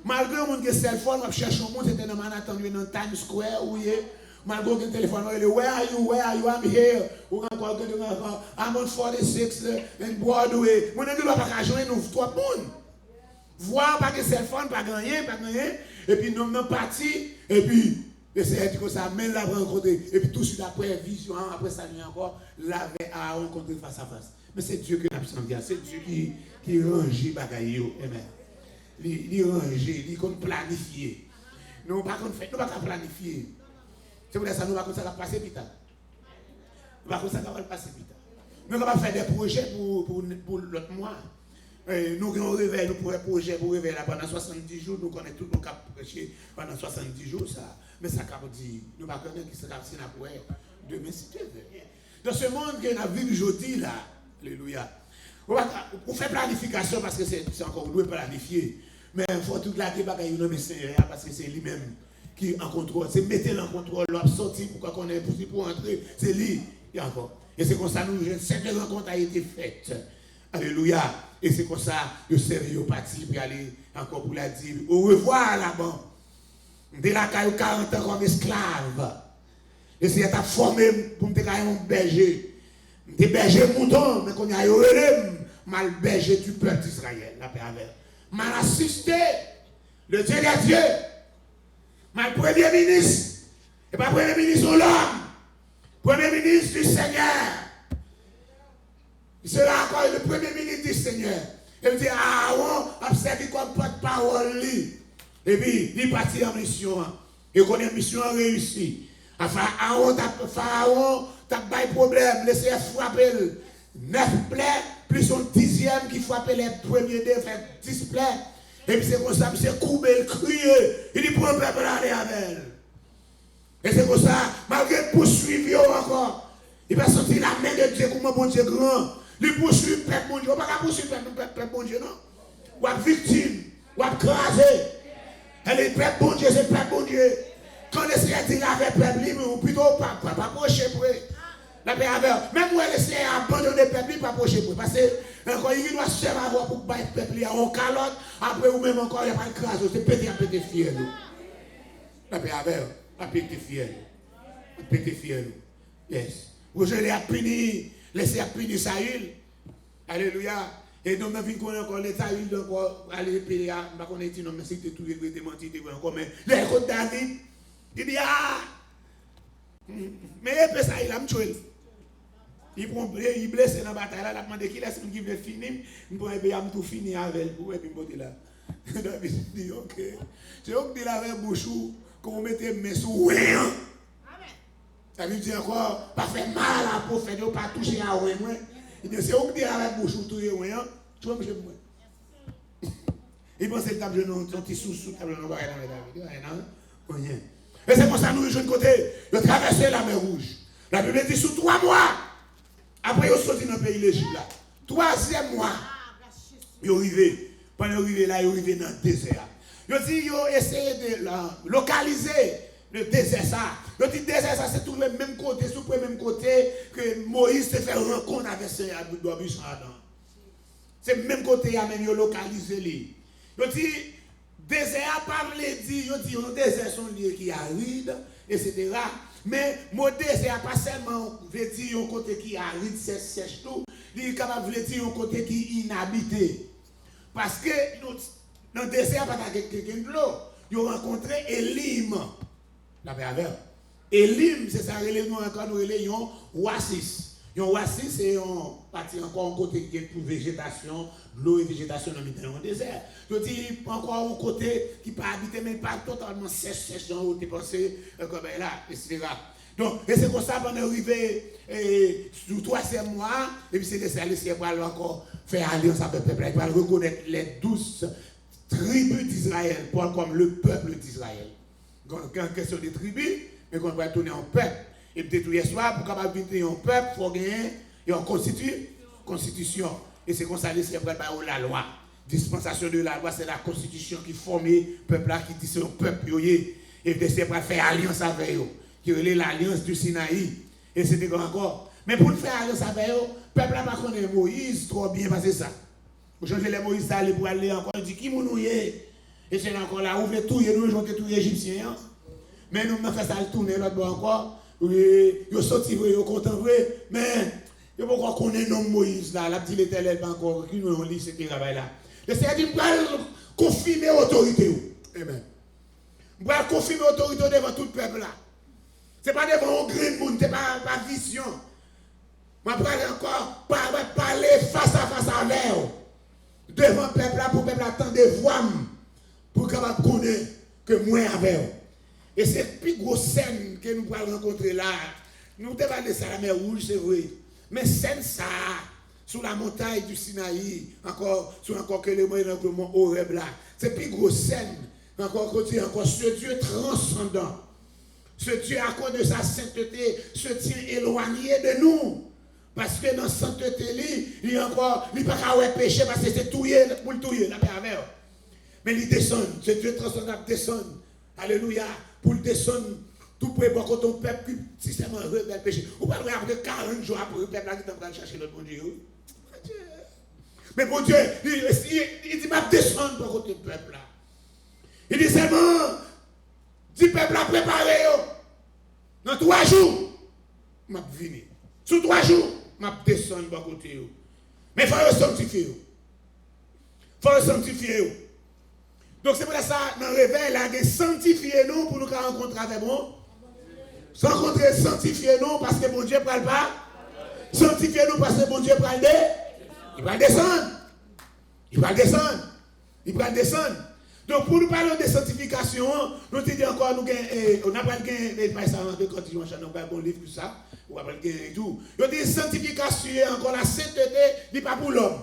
Malgré le monde qui a cell phone, on cherche un monde, c'était dans Manhattan, dans Times Square, où il est. Malgré le téléphone, il est, where are you, I'm here. Ou encore, I'm on 46 in Broadway. Mon ami ne va pas joindre nous, trois personnes. Voir pas que cell phone, pas gagner. Et puis nous sommes partis, et puis le Seigneur dit que ça mène la rencontrer. Et puis tout de suite après vision, après ça nuit encore, l'avait à rencontrer face à face. Mais c'est Dieu qui n'a pas besoin, c'est Dieu qui range les bagailles. Amen. li ranger, li comme planifier. Nous pas qu'on fait, nous pas planifier. C'est pour ça nous pas comme ça va passer plus tard. Nous pas comme ça va passer plus tard. Nous va faire des projets pour l'autre mois. Nous avons réveil, nous pourrions projet pour réveiller là pendant 70 jours, nous connaissons tout le monde qui prêcher pendant 70 jours ça. Mais ça cap dit, nous pas connaître qui sera si pour demain si Dieu veut. Dans ce monde que nous vivons aujourd'hui là, alléluia. On fait planification parce que c'est encore nous planifier. Mais il faut tout garder bagaille dans le Seigneur parce que c'est lui-même qui est en contrôle. C'est mettre en contrôle, l'autre sortir pour qu'on ait possible pour entrer, c'est lui et encore. Et c'est comme ça nous cette rencontre a été faite. Alléluia. Et c'est comme ça le sérieux parti pour aller encore pour la dire au revoir là-bas. De la caille 40 ans comme esclave. Et c'est ta formé pour me faire un berger. Des bergers moutons, mais qu'on y a eu mal berger du peuple d'Israël. La paix avec. Mal assisté le Dieu des dieux. Mal premier ministre. Et pas premier ministre de l'homme. Premier ministre du Seigneur. Il sera encore le premier ministre du Seigneur. Et il dit, Aaron a servi comme porte-parole. Et puis, il est parti en mission. Et qu'on a une mission réussie. Pharaon t'as pas de problème. Laissez frapper 9 plaies, plus son 10e qui frappe les premiers deux, fait 10 plaies. Et puis c'est comme ça, c'est courbé, crier. Il dit pour un peuple aller avec elle. Et c'est comme ça, malgré poursuivre encore, il va sortir la main de Dieu comme un bon Dieu grand. Il poursuit le peuple bon Dieu. On ne va pas poursuivre le peuple bon Dieu, non? Ou à victime, ou à crasé. Elle est le peuple bon Dieu, c'est le peuple bon Dieu. Quand les Seigneur dit avec le peuple libre, ou plutôt pas approcher pour la paix avec. Même où elle essaie d'abandonner le peuple, pas approcher pour. Parce que quand il doit se faire avoir pour battre le peuple en calotte, après ou même encore, il n'y a pas de crasse, c'est pété à péter fier. La paix avec, à péter fier. À péter fier. Yes. Aujourd'hui, il a puni, laissé à punir Saül. Alléluia. Et donc, nous avons encore les Saül, donc, aller payer, je ne sais pas si tu es tout menti, encore, mais les côtes David, il dit, ah, mais il ça, il a tué. Il blesse dans la bataille, il a demandé qui laisse qui veut finir, il a tout fini avec vous, et puis il là. David dit, ok, c'est eux qui disent avec bouchou, quand vous mettez mes sous, ça veut dire encore, pas faire mal à la prophète, pas toucher à rien. Il dit, c'est eux qui disent avec bouchou, tout est rien, tu vois, monsieur, moi. Il pense que le table de nous, son petit sous, table de nous, rien. Et c'est pour ça que nous, de côté, nous traversons la mer Rouge. La Bible dit sous 3 mois, après, ils sont sortis dans le pays d'Égypte. 3e mois, ils sont arrivés. Pendant qu'ils sont arrivés là, ils sont arrivés dans le désert. Ils ont dit, ils ont essayé de localiser le désert. Ils ont dit, le désert, ça, c'est tout le même côté, sous le même côté que Moïse s'est fait rencontre avec Seigneur Abdou Adam. C'est le même côté, ils ont localisé. Ils ont dit, désert, pas me dit, ils ont dit, les déserts sont liés qui arides, etc. Mais mon désert, pas seulement, veut dire un côté qui aride, c'est sèche tout, il est capable de dire un côté qui est inhabité. Parce que dans le désert, pas quelqu'un de l'eau, ils ont rencontré Élim. La paix avec. Élim, c'est ça, nous encore, nous relèvons oasis. Un oasis, c'est un parti encore un côté qui est pour végétation, l'eau et végétation dans le désert. Je dis encore un côté qui peut habiter, mais pas totalement sèche, dans haut, tu penses, comme là, etc. Donc, et c'est comme ça qu'on est arrivé sur 3e mois, et puis c'est le ciel pour encore faire alliance avec le peuple, pour reconnaître les 12 tribus d'Israël, comme le peuple d'Israël. Donc, en question des tribus, mais qu'on va tourner en peuple. Et peut-être hier soir, pour capable vivre un peuple, il faut gagner une constitution. Et c'est comme ça que c'est la loi. Dispensation de la loi, c'est la constitution qui forme le peuple là, qui dit c'est un peuple. Et c'est pour faire alliance avec eux. Qui est l'alliance du Sinaï. Et c'était encore. Mais pour faire alliance avec eux, le peuple n'a pas connu Moïse trop bien passé ça. Aujourd'hui, les Moïse d'aller pour aller encore, il dit qui nous y est. Et c'est encore là, ouvre tout, nous jouons tout les Égyptiens. Mais nous avons fait ça le tourner l'autre bord encore. Ils sont sortis, ils sont contents, mais il ne faut pas qu'on ait nom Moïse là, la petite éternelle encore, qui nous lit ce travail là. Le Seigneur dit, je vais confirmer l'autorité. Amen. Je vais confirmer l'autorité devant tout le peuple là. Ce n'est pas devant un grand monde, ce n'est pas ma vision. Je vais encore parler face à face avec eux. devant le peuple là, pour le peuple attendre voix pour capable connaître que moi avec. Et c'est la plus grosse scène que nous allons rencontrer là. Nous devons parler de ça, la mer Rouge, c'est vrai. Mais scène ça, sous la montagne du Sinaï, encore, sur encore que le mont Horeb là. C'est la plus grosse scène. Encore côté, encore ce Dieu transcendant. Ce Dieu, à cause de sa sainteté, se tient éloigné de nous. Parce que dans la sainteté, il y a encore, il n'y a pas qu'à péché parce que c'est touillé pour le touiller, la paix avec. Mais il descend, ce Dieu transcendant descend. Alléluia. Pour le descendre, tout pour voir quand ton peuple qui systémement rebelle péché. Ou pas après 40 jours après le peuple qui est en train de chercher notre bon Dieu. Mais bon Dieu, il dit, m'a descendre pour côté du peuple là. Il dit seulement, du peuple a préparé. Dans 3 jours, m'a venir. Sous 3 jours, m'a descendre pour côté. Mais il faut le sanctifier. Il faut le sanctifier. Donc c'est pour ça, dans le réveil, là, sanctifier nous pour nous rencontrer avec bon. Rencontrer, sanctifier nous parce que bon Dieu ne parle pas. Sanctifier nous parce que bon Dieu parle de. Il va descendre. Il va descendre. Il va descendre. Donc pour nous parler de sanctification, nous disons encore, on n'a pas de pas ça de quand on n'a pas un bon livre, tout ça. On n'a pas de tout. Nous disons sanctification, encore la sainteté, n'est pas pour l'homme.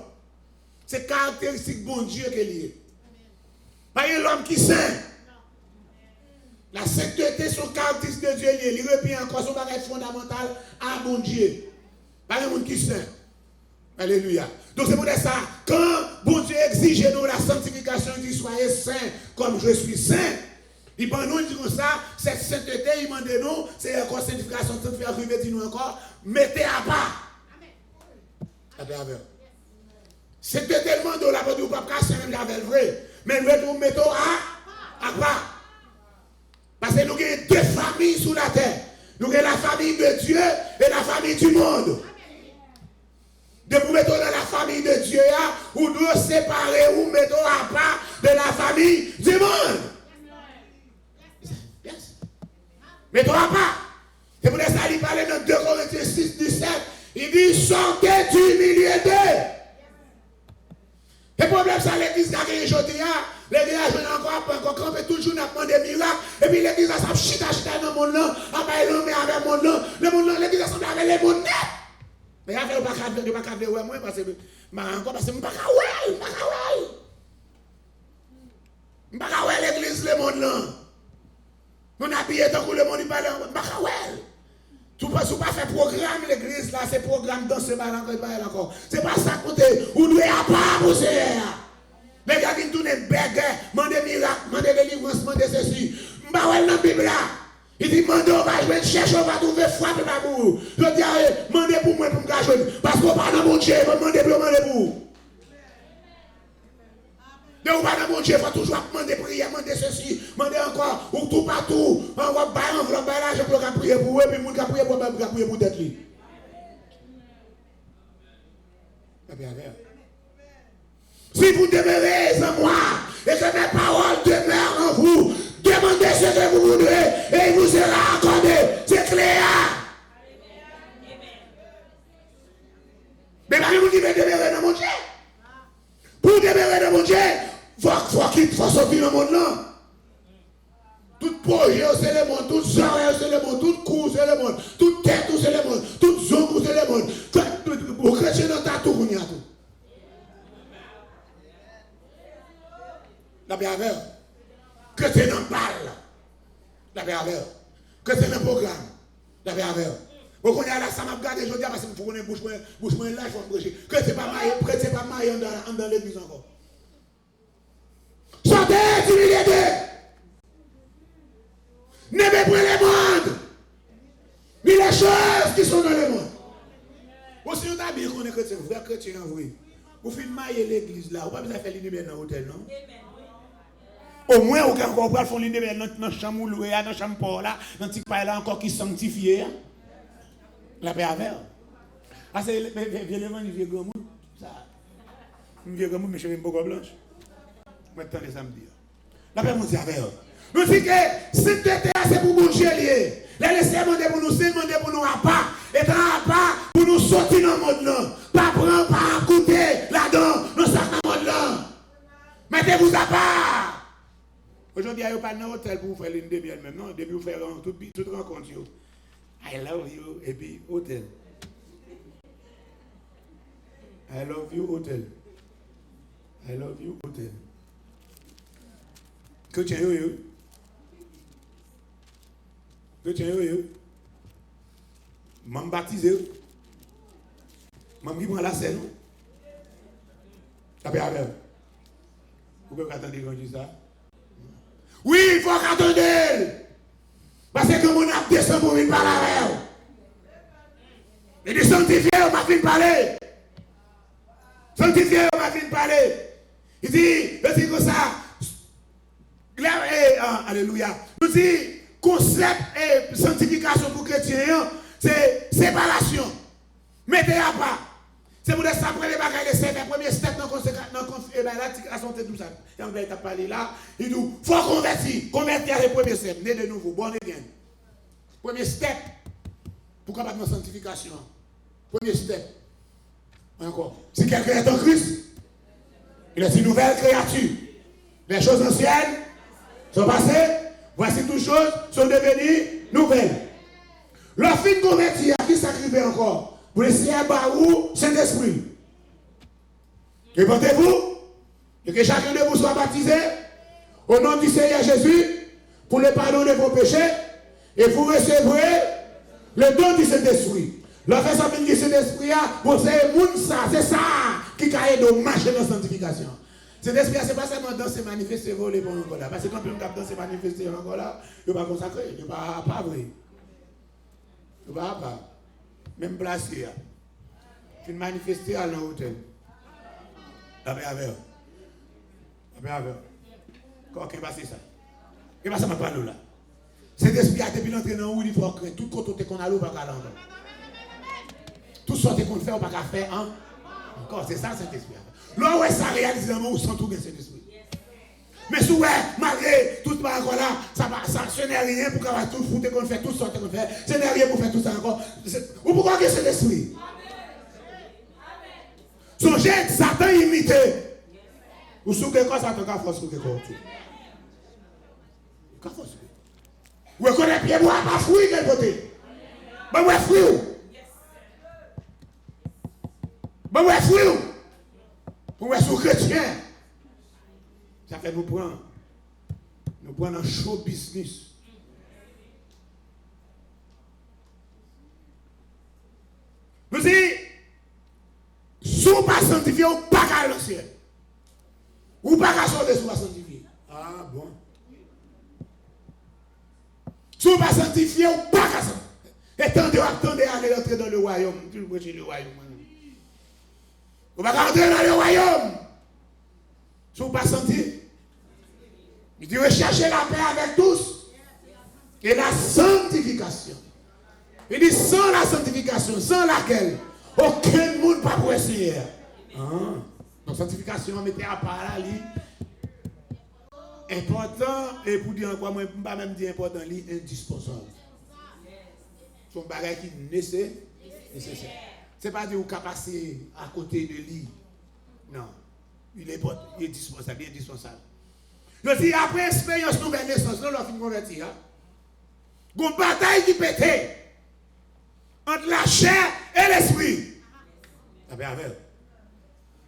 C'est caractéristique bon Dieu qui est lié. Pas l'homme qui saint. La sainteté, son caractéristique de Dieu lié. Il replie encore son bagage fondamental à bon Dieu. Pas le monde qui saint. Alléluia. Donc c'est pour ça, quand bon Dieu exige nous la sanctification, il dit soyez saints comme je suis saint. Il dit nous, il dit comme ça, cette sainteté, il demande nous, c'est encore sanctification, sanctification, il dit nous encore, mettez à part. C'est tellement de la bonne pas casser même la vrai. Mais nous mettons à part. Parce que nous avons 2 familles sous la terre. Nous avons la famille de Dieu et la famille du monde. De vous mettre dans la famille de Dieu, ou nous séparer, ou mettons à part de la famille du monde. Yes. Mettons à part. C'est pour ça qu'il parle dans 2 Corinthiens 6, 17. Il dit sortez du milieu d'eux. Le problème, c'est l'église qui a gagné aujourd'hui. L'église a joué encore campé toujours dans des miracles. Et puis l'église a s'en chita dans le monde là. Après l'homme avec le monde là. Le monde là, l'église a s'en avec les mondes. Mais il y a pas de moi parce que je ne pas l'église, le monde là. On a habillé tant que le monde il parle. Tu ne peux pas faire programme l'église là, c'est programme dans ce bal encore. C'est pas ça côté, ou nous à part pour ce les gars qui tournent bègue, mandez miracle, mandez délivrance, mandez ceci. M'bawel dans la Bible là. Il dit mandez on va jouer, cherche on va trouver frapper par vous. Je dis mandez pour moi pour me cacher parce qu'on pas dans mon Dieu, mandez pour vous. Donc on va dans mon Dieu, il faut toujours demander prière, demander ceci, demander encore, ou tout partout. On va bailler enveloppe, bailler l'argent pour prier pour eux, puis nous prier pour eux, puis prier pour tête. Si vous demeurez en moi, et que mes paroles demeurent en vous, demandez ce que vous voudrez, et il vous sera accordé. C'est clair. Mais pas vous qui veut demeurer dans mon Dieu. Pour demeurer dans mon Dieu, il faut sortir dans le monde là. Tout projet, c'est le monde. Tout oreille, c'est le monde. Tout cou, c'est le monde. Toute tête, c'est le monde. Tout zongo, c'est le monde. Vous chrétien dans ta tour, il y a tout. La bienvenue. Chrétien dans parle. La bienvenue. Chrétien dans programme. La bienvenue. Vous connaissez là, ça m'a regardé, je dis, parce que vous connaissez bouche moi là, je vais me boucher. Chrétien pas marié dans l'église encore. Sortez du milieu d'eux. N'aimez pas le monde. Mais les choses qui sont dans le monde. Aussi, on a bien qu'on est chrétien, vrai chrétien en vrai. Vous faites mailler l'église là, vous n'avez pas besoin de faire l'univers dans l'hôtel, non? Au moins, vous pouvez encore faire l'univers dans la chambre louée, dans la chambre pour là, dans le petit paille là encore qui sanctifié. La paix avec. Ah, c'est l'élément du vieux grand monde. Ça. Un vieux grand monde, mais je suis une boca blanche. Maintenant, les samedis. La paix mondiale avec. Nous disons que cette terre, c'est pour mon Dieu lié. Laissez demander pour nous, c'est demander pour nous à part. Et dans à part, pour nous sortir dans le monde là. Pas prendre, pas écouter là-dedans, dans ce monde là. tout rencontre. I love you, et puis hôtel. I love you, hôtel. I love you, hôtel. Chrétien, yo. Chrétien, yo. M'en baptisé. M'en qui prend la scène. T'as bien avec. Vous pouvez attendre quand je dis ça? Oui, il faut attendre. Parce que mon âme descend pour venir parler avec vous. Et de sanctifier, on m'a fait parler. Sanctifier, on m'a fait parler. Il dit comme ça. Alléluia. Nous dit, concept et sanctification pour chrétiens, c'est séparation. Mettez à part. C'est pour ça après les bagages, le premier step dans la santé, tout ça. Et on va parler là. Il dit, il faut convertir. Convertir le premier step. Né de nouveau. Born again. Premier step. Pour capable de sanctification. Premier step. Encore. Si quelqu'un est en Christ, il est une nouvelle créature. Les choses anciennes sont passées. Voici toutes choses sont devenues nouvelles. Le fin converti à qui sacrifie encore? Pour essayer à Barou, Saint-Esprit. Répondez-vous et que chacun de vous soit baptisé au nom du Seigneur Jésus pour le pardon de vos péchés et vous recevrez le don du Saint-Esprit. Le fait ça du Saint-Esprit, c'est ça qui a aidé au marché de la sanctification. Saint-Esprit, c'est pas seulement dans ces manifestés voler pour encore là. Parce que quand on est dans ces manifestés encore là, il ne va pas consacrer, il ne va pas vrai. Il ne va pas. Même placé, tu manifester à l'hôtel. Avec. Quand on passe ça. Et pas ça m'a parlé là. Cet esprit a depuis l'entrée dans où il faut que tout côté qu'on a l'eau, pas qu'à l'enlever. Tout sorte qu'on fait, on pas qu'à faire, hein. Encore, c'est ça cet esprit. Là où ça réalise dans nous, sans tout bien cet esprit. Mais si malgré tout ce encore là, ce n'est rien pour qu'on tout foutre qu'on fait, tout sorte qu'on fait. Ce n'est rien pour faire tout ça encore. Ou pourquoi que c'est l'esprit? Son jet, Satan imité. Ou sous quelque chose, Satan a force sur quelque chose. Qu'a force? Ou est-ce qu'on est pieds bois, pas fruit quel côté? Ben ouais, fruit. Ben ouais, fruit. Ou est-ce qu'on est chrétien? Ça fait nous prendre un show business. Nous disons, si vous ne pas sanctifié, vous ne pas qu'à le ciel. Vous ne pas qu'à sortir si vous ne pas sanctifié. Ah bon. Si vous ne pas sanctifié, vous ne pas qu'à sortir. Attendez à aller entrer dans le royaume. Tu le prêches le royaume. Vous ne pas qu'à entrer dans le royaume. Si vous ne pas sanctifié. Il dit rechercher la paix avec tous et la sanctification. Il dit sans la sanctification, sans laquelle aucun monde ne peut progresser. Donc sanctification, mettez à part là, important, et pour dire encore, moi je ne peux pas même dire important, indispensable. Son bagage qui est nécessaire. Ce n'est pas dire qu'on peut passer à côté de lui. Non. Il est indispensable, indispensable. Je dis, après expérience nouvelle naissance, nous l'avons converti. Il y a une bataille qui pète entre la chair et l'esprit.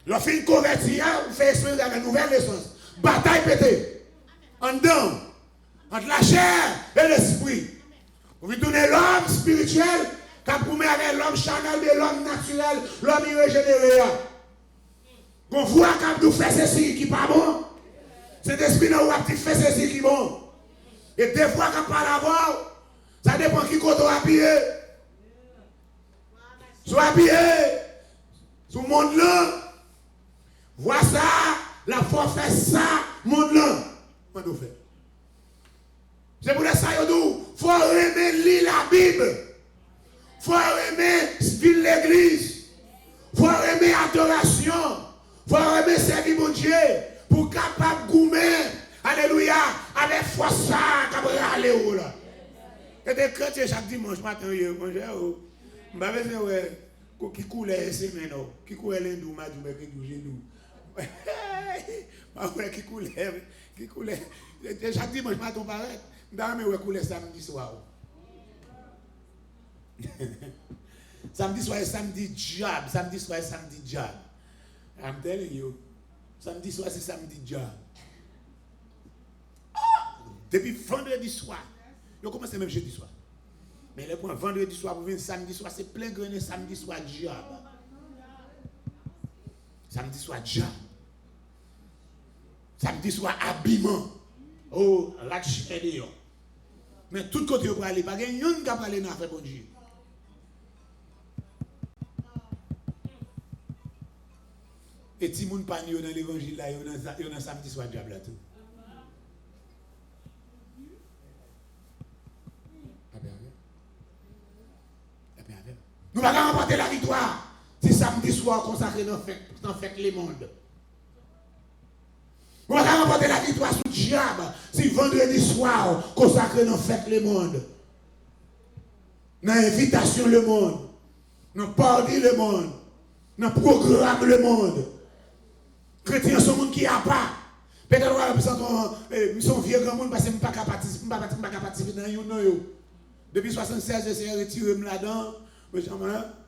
L'on fait converti, on fait expérience de la nouvelle naissance. Bataille pétée. En dedans, entre la chair et l'esprit. On veut donner l'homme spirituel, quand vous mettez avec l'homme charnel de l'homme naturel, l'homme irrégénéré. On voit quand nous faisons ceci qui n'est pas bon. Cet esprit n'a pas fait ceci qui est bon. Et des fois, quand on parle avant, ça dépend qui côté on habillé. Soit habillé, sous le monde là, vois ça, la foi fait ça, monde là. Comment on fait? C'est pour ça qu'il faut aimer lire la Bible. Il faut aimer vivre l'église. Il faut aimer l'adoration. Il faut aimer servir mon Dieu. Pour capable de goumer, alléluia, avec foi ça, capable d'aller où là. Et des chrétiens chaque dimanche matin, ils mangent, je ne sais pas qui coule les semaines, qui coule les doux, qui coule les doux. Qui coule, chaque dimanche matin, on paraît. Dame ouais couler samedi soir. Samedi soir et samedi job, samedi soir et samedi job. I'm telling you. Samedi soir c'est samedi job. Depuis vendredi soir. Yo commence même jeudi soir. Mais le point vendredi soir pour venir samedi soir c'est plein grené samedi soir job. Samedi soir job. Samedi soir habillement. Oh, lâche et mais tout côté pour aller, pas gagne yon qui va aller dans faire bon Dieu. Et si moun pa dans l'évangile là, yon dans samedi soir diable là tout. Nous allons remporter la victoire. Si samedi soir consacré dans fête les mondes. Nous allons remporter la victoire sous le diable. Si vendredi soir consacré dans fête le monde. Dans invitation le monde. Dans parler le monde. Dans programme le monde. Chrétiens sont monde qui a pas. Peut-être que sont vieux grand monde parce que je ne suis pas participer dans yon. Depuis 76, j'essaie de retirer là-dedans.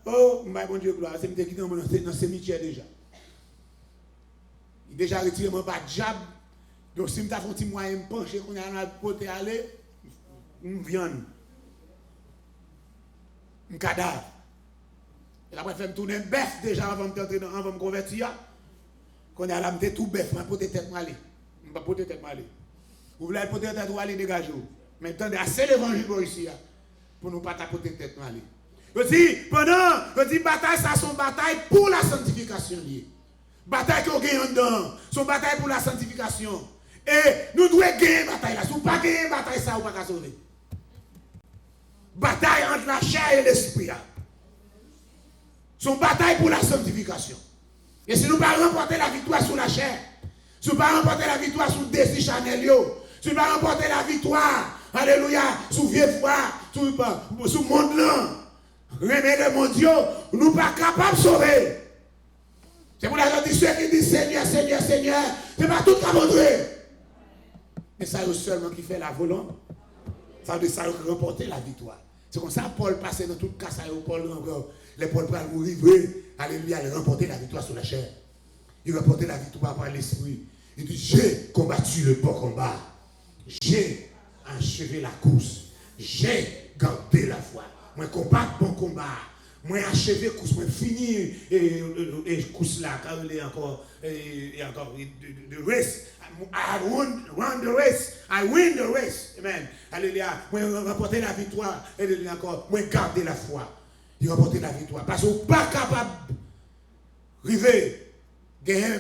Oh, mon Dieu, gloire, c'est qui dans le cimetière déjà. Il déjà retiré mon pas de diable. Donc si je fais un petit moyen de pencher, qu'on a un côté aller, je viande. Un cadavre. Et après, je vais me tourner un bœuf déjà avant de me convertir. Quand on a là, je tout bœuf, je vais porter tête mal. Je vais porter tête mal. Vous voulez porter tête mal, dégagez. Mais attendez, assez l'évangile ici, pour ne pas porter tête mal. Je dis, bataille, ça, son bataille pour la sanctification. Bataille qu'on gagne dedans, son bataille pour la sanctification. Et nous devons gagner bataille là. Si vous ne pas gagner bataille, ça, vous ne pouvez pas sauver. Bataille entre la chair et l'esprit. Son bataille pour la sanctification. Et si nous ne pas remporter la victoire sur la chair, si nous ne pas remporter la victoire sur le désir Chanel, si nous ne pas remporter la victoire, alléluia, sur vieux foi, sur le monde là, remède mon Dieu, nous ne sommes pas capables de sauver. C'est pour la raison ceux qui disent Seigneur, Seigneur, Seigneur, ce n'est pas tout à montrer. Mais ça seulement qui fait la volonté. Ça veut dire ça remporter la victoire. C'est comme ça Paul passait dans tout le cas, Paul encore. Les Paul va mourir, alléluia, il remporter la victoire sur la chair. Il remporter la victoire par l'esprit. Il dit, j'ai combattu le bon combat. J'ai achevé la course. J'ai gardé la foi. Moi combattre bon combat. Moi achever course, moi finir et course là car il est encore the race. I run the race. I win the race. Amen. Alléluia. Moi remporter la victoire et encore moi garder la foi. Il remporter la victoire parce qu'on pas capable river gagner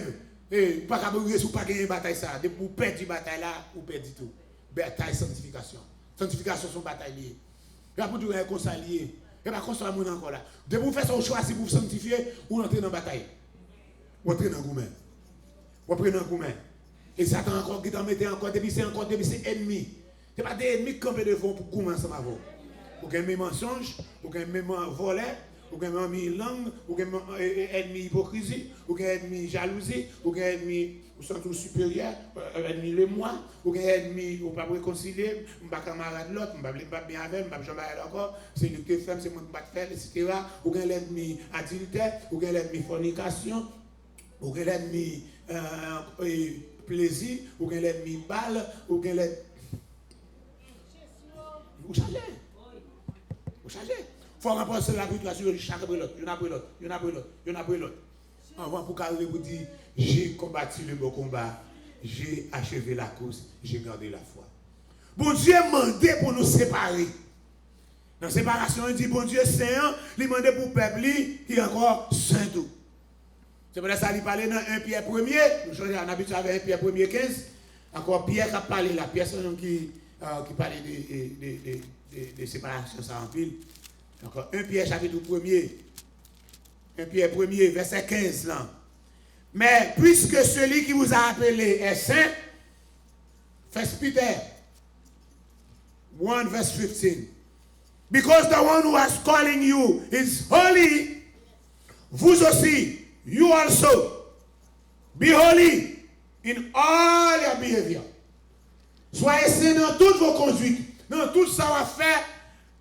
et pas capable river sous pas gagner bataille ça. Depuis pour perdre une bataille là, ou perdre tout. Bataille sanctification. Sanctification sont bataille liée. Et après tout réconcilier. Et pas construire mon encore là. De vous faire son choix si vous vous sanctifiez ou entrer dans la bataille. Ou entrer dans le gourmet. Ou entrer dans le gourmet. Et Satan encore qui t'en mettait encore depuis c'est ennemi. Ce n'est pas des ennemis qui campent devant pour gourmet ensemble avec vous. Ou qu'il y ait même mensonge, ou qu'il y ait même volet, ou qu'il y ait même ennemi langue, ou qu'il y ait ennemi hypocrisie, ou qu'il y ait ennemi jalousie, ou qu'il y ait ennemi centre supérieur, ennemi le moi, ou qu'il y ait ennemi ou pas réconcilier, ou pas camarade l'autre, ou pas bien avec, ou pas jamais encore, c'est lui qui fait, c'est moi qui pas faire, etc. Ou qu'il y ait ennemi adultère, ou qu'il y ait ennemi fornication, ou qu'il y ait ennemi plaisir, ou qu'il y ait ennemi balle, ou qu'il y ait vous changez. Vous changez. Il faut remporter la victoire sur chaque l'autre. Il y en a pour l'autre. Il y en a pour l'autre. Il y en a pour l'autre. Avant pour carrer vous dire, j'ai combattu le bon combat. J'ai achevé la course. J'ai gardé la foi. Bon Dieu mandé pour nous séparer. Dans la séparation, il dit, bon Dieu saint, il mandé pour le peuple, qui est encore saint tout. C'est pour ça qu'il parlait dans 1 Pierre 1er. Nous changeons en habitude avec 1 Pierre 1er 15. Encore Pierre qui a parlé là. Pierre qui parlait de séparation ça en pile. Encore 1 Pierre chapitre 1er. 1 Pierre 1er, verset 15 là. Mais puisque celui qui vous a appelé est saint, 1 Peter 1 verse 15. Because the one who is calling you is holy, vous aussi, you also, be holy in all your behavior. Soyez saints dans toutes vos conduites. Dans tout ça, on va faire.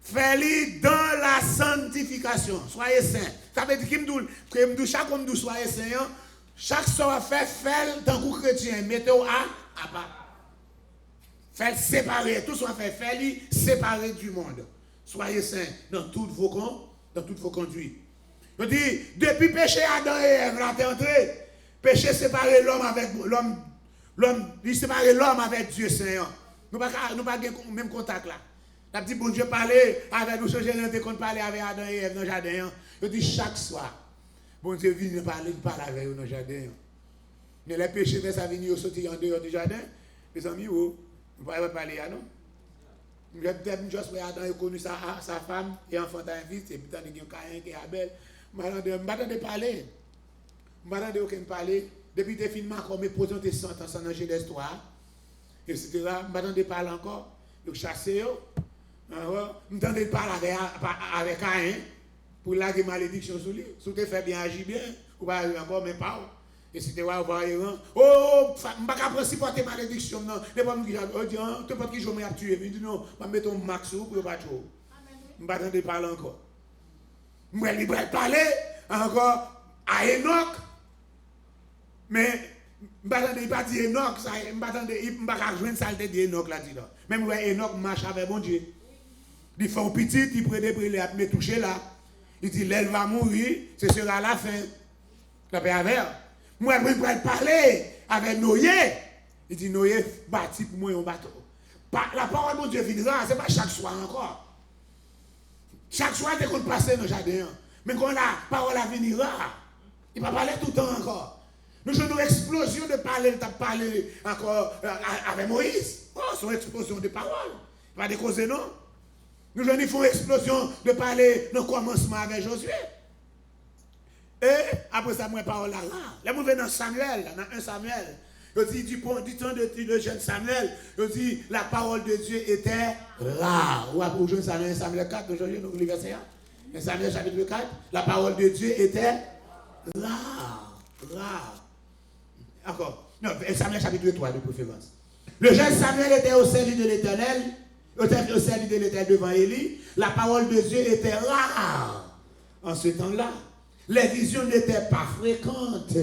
Faites-le dans la sanctification. Soyez saints. Ça veut dire que chaque homme doit soyez saints. Chaque soir, faites dans le chrétien. Mettez-vous à part. Faites séparer. Tout soit fait. Faites-le séparer du monde. Soyez saints dans toutes vos conduites. Je dis, depuis péché Adam et Ève, là, t'es entré. Péché séparer l'homme avec l'homme. Il séparer l'homme avec Dieu Seigneur. Nous n'avons pas le même contact là. La petite bon Dieu parlait avec nous, changer notre compte parler avec Adam et Ève dans le jardin. Je dis chaque soir, bon Dieu vient parler avec eux dans le jardin. Mais les péchés, ça vient au sortir en dehors du jardin. Les amis, vous ne pouvez pas parler à nous. Je vais juste pour Adam, il a connu sa femme et enfant d'un fils, et puis il y a Caïn qui est Abel. Je ne vais pas parler. Je ne vais pas aucun parler. Depuis tes films, comme mes posons tes sentences en Genèse d'histoire, etc. Je ne vais pas parler encore. Je vais chasser. Je ne parler avec Caïn pour la malédiction sur lui. Si tu fais bien, agir bien, ou pas encore, mais pas. Et si tu vas voir, je ne vais pas supporter malédiction. Je ne vais pas me dire, tu ne peux pas que je me tuer. Je dis non, je vais mettre un max pour ne pas tuer. Je ne vais pas parler encore. Je vais parler encore à Enoch. Mais je ne vais pas dire Enoch, je ne vais pas jouer une saleté d'Enoch là-dedans. Même Enoch marche avec bon Dieu. Il fait un petit, il prend des brûlés à me toucher là. Il dit, l'elle va mourir, ce sera la fin. La paix avec. Moi, je vais parler avec Noé. Il dit, Noé, bâti pour moi un bateau. La parole de Dieu viendra, ce n'est pas chaque soir encore. Chaque soir, tu peux passer dans le jardin. Mais quand la parole viendra, il ne va pas parler tout le temps encore. Nous avons une explosion de parler encore avec Moïse. Oh, c'est une explosion de parole. Pas de causes, non. Nous avons une explosion de parler dans le commencement avec Josué. Et après ça, moi, parole là. Là, nous venons dans Samuel, dans 1 Samuel. Je dis, du temps de jeune Samuel, je dis, la parole de Dieu était rare. Ou après, jeune Samuel, Samuel 4, aujourd'hui, nous lisons verset 1. Samuel chapitre 4, la parole de Dieu était rare. Encore. Non, Samuel chapitre 3 de préférence. Le jeune Samuel était au service de l'Éternel, au service de l'Éternel devant Élie. La parole de Dieu était rare en ce temps-là. Les visions n'étaient pas fréquentes.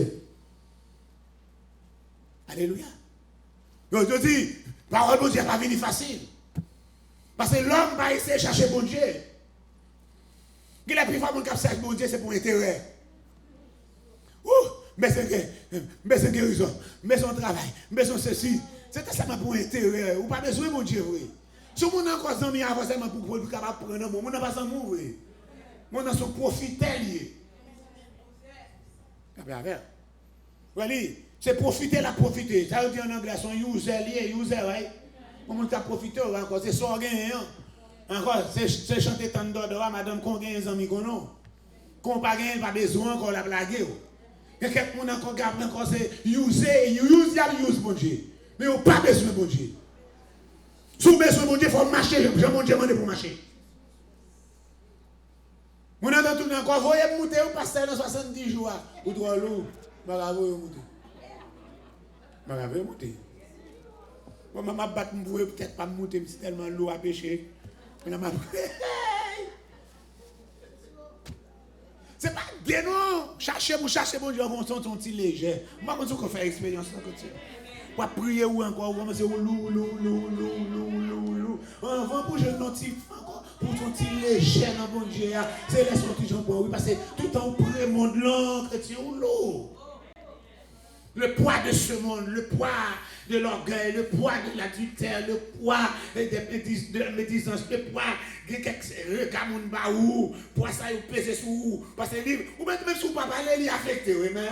Alléluia. Donc je dis, parole de Dieu n'est pas venue facile. Parce que l'homme va essayer de chercher bon Dieu. Il a plus fort mon cap chercher bon Dieu, c'est pour intérêt. Mais c'est guérison, mais son travail, mais son ceci. C'est ça pour intérêt. Ou pas besoin de mon Dieu, oui. Si on a encore des avant seulement pour capable prendre un mot, on n'a pas sans mot, oui. On a son profiteur lié. C'est profiter la profiter. Ça veut dire en anglais, son user lié, right? Comment tu as profité encore? C'est ça gagnant. Encore, c'est chanter tant d'ordre, madame, qu'on gagne des amis qu'on a. Qu'on pas gagne, pas besoin encore la blague. Et quelqu'un encore garde encore c'est use bon Dieu. Mais on pas besoin de bon Dieu. Si vous avez besoin de bon Dieu, il faut marcher. J'ai mon Dieu demandé pour marcher. On a dans tout encore, voyez monter au pasteur dans 70 jours. Ou trois loups, je vais monter. Je vais monter. Moi, je vais battre, je vais peut-être pas monter, c'est tellement lourd à pêcher. C'est pas bien non. Chercher bon Dieu, on sont un petit léger. Moi, quand on fait expérience, on va prier ou encore, on va dire lou. On va pour jeune notif encore, pour ton petit léger dans bon Dieu. C'est les sorties gens bon, oui, parce que tout le temps, on prie monde long, chrétien ou lourd. Le poids de ce monde, le poids de l'orgueil, le poids de l'adultère, le poids de la médisance, le poids de le gamoun baou, poids ça il pèse sur vous, parce que ou même si vous ne parlez pas, il est affecté, oui, mais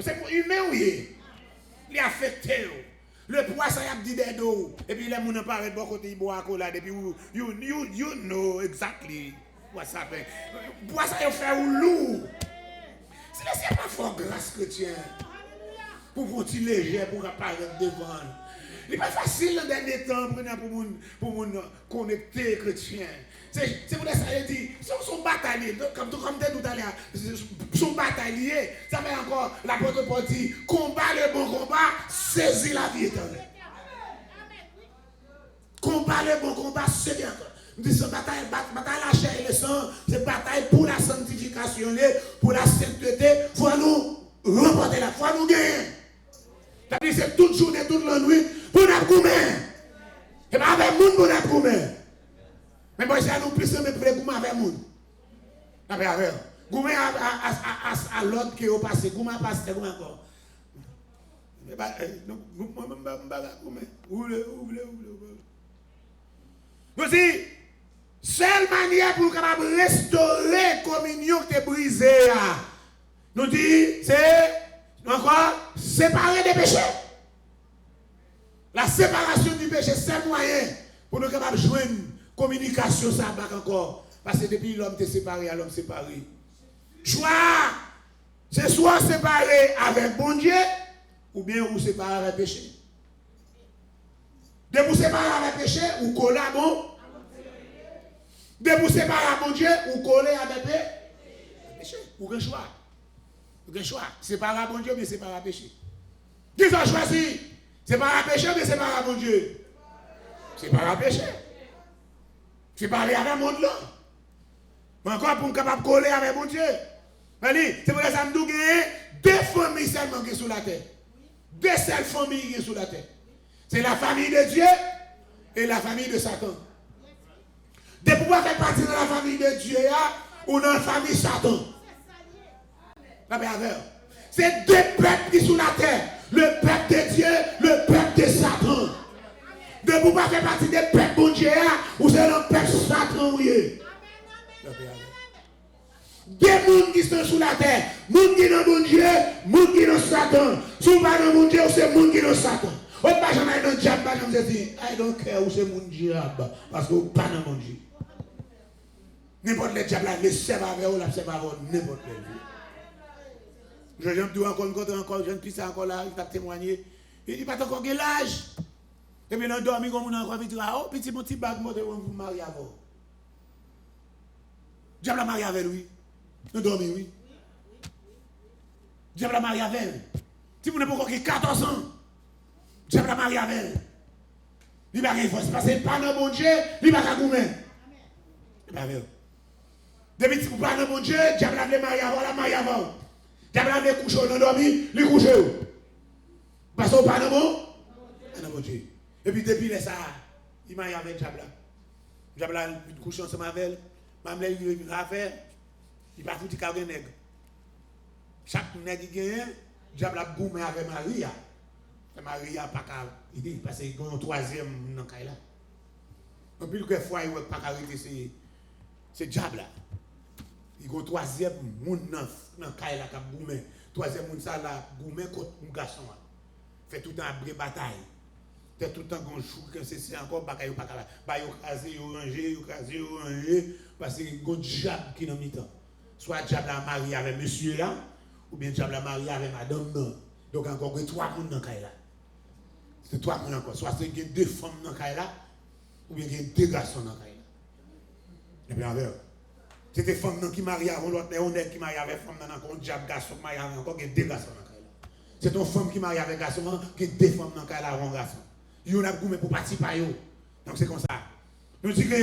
c'est pour humain, oui, il est affecté. Le poids ça il a dit des dos, et puis les gens ne parlent pas côté bois à cola, et puis you know exactly what ça fait. Poids ça il fait ou lourd. C'est pas fort grâce chrétien pour continuer léger pour apparaître devant. n'est pas facile dans le dernier temps pour nous connecter chrétiens. C'est pour ça qu'il dit, son bataillé, comme tout à l'heure, son bataillé, ça fait encore, l'apôtre Paul dit, combat le bon combat, saisis la vie éternelle. Combat le bon combat, c'est bien. Nous disons, bataille la chair et le sang, c'est bataille pour la sanctification, pour la sainteté, il faut nous remporter la foi, nous gagner. C'est toute journée, toute la nuit, pour nous gagner. Et pas avec nous, pour nous gagner. Mais moi, j'ai nous plus de près pour avec nous. Avec Goumen à l'autre qui est passé, Goumen passe, Goumen encore. Mais pas, Goumen, nous disons, seule manière pour nous restaurer la communion qui est brisée, nous disons, c'est encore séparer des péchés. La séparation du péché, c'est le moyen pour nous capables de jouer une communication, ça va encore. Parce que depuis l'homme est séparé, à l'homme séparé. Choix, c'est soit séparé avec bon Dieu, ou bien vous séparez avec le péché. De vous séparer avec le péché, ou coller à bon. De vous séparer avec bon Dieu, ou coller avec le péché. Ou quel choix? Ou quel choix? Séparer avec bon Dieu, mais séparer avec le péché. Qui ont choisi? Séparer avec le péché, mais séparer avec bon Dieu. Séparer avec le péché. Séparer avec le monde là. Mais encore pour nous capable de coller avec bon Dieu. C'est pour ça que nous avons deux familles seulement qui sont sur la terre. Deux seules familles qui sont sur la terre. C'est la famille de Dieu et la famille de Satan. De pouvoir faire partie de la famille de Dieu ou dans la famille de Satan. C'est deux peuples qui sont sur la terre. Le peuple de Dieu, le peuple de Satan. De pouvoir faire partie des peuples de Dieu ou c'est le peuple de Satan. Des gens qui sont sur la terre, des gens qui sont dans mon Dieu, des gens qui sont dans Satan. Si vous ne pas dans mon Dieu, c'est des gens qui sont dans Satan. Vous ne pas jamais dans le diable, vous dites, I don't care où c'est mon diable, parce que vous n'êtes pas dans mon Dieu. N'importe le diable, le serve avec vous, le serve avec vous, n'importe quel. Je dis encore, je ne puis encore là, il t'a témoigné. Il dit, pas encore quel âge. Et puis, on a dormi comme on a encore dit, oh, petit mon petit bague, moi, vous mariez avec vous. Diable a marié avec lui. Nous dormons, oui. Diable a marié avec elle. Si vous n'avez pas encore 14 ans, Diable a marié avec elle. Il va rien faire. Parce que pas dans mon Dieu, il va pas goumer. Depuis que vous pas dans mon Dieu, Diable a marié avant, la marié avant. Diable a couché, on a dormi, il couche. Parce que pas dans mon Dieu. Et puis depuis ça, il m'a marié avec Diable. Diable a couché ensemble avec elle. Même il va faire. Il va foutre un nègre. Chaque nègre qui gagne, diable a goumé avec Maria. Maria pas qu'à parce qu'il y a un troisième dans le là. Et puis le fois il pas qu'à arrêter c'est diable là. Il y a un troisième monde dans le là qui a goumé. Troisième monde ça là goumé contre un garçon. Fait tout le temps une bataille. Fait tout le temps qu'on joue que c'est encore bagaille pas là. Ba yo casé, yo ranger parce que il y a un diable qui dans mi-temps. Soit diable a marié avec monsieur là, ou bien diable a marié avec madame là. Donc encore il y a 3 personnes dans le là. C'est 3 personnes encore. Soit il y a 2 femmes dans le là, ou bien il y a 2 garçons dans le là. Et bien avec c'est des femmes qui marient avec l'autre, on est qui marient avec femme dans encore un diable garçon qui marie avec encore il y a 2 garçons dans le là. C'est une femme qui marie avec garçon qui a 2 femmes dans le là avant garçon. Il y a goumé pour participer à eux. Donc c'est comme ça. Nous disons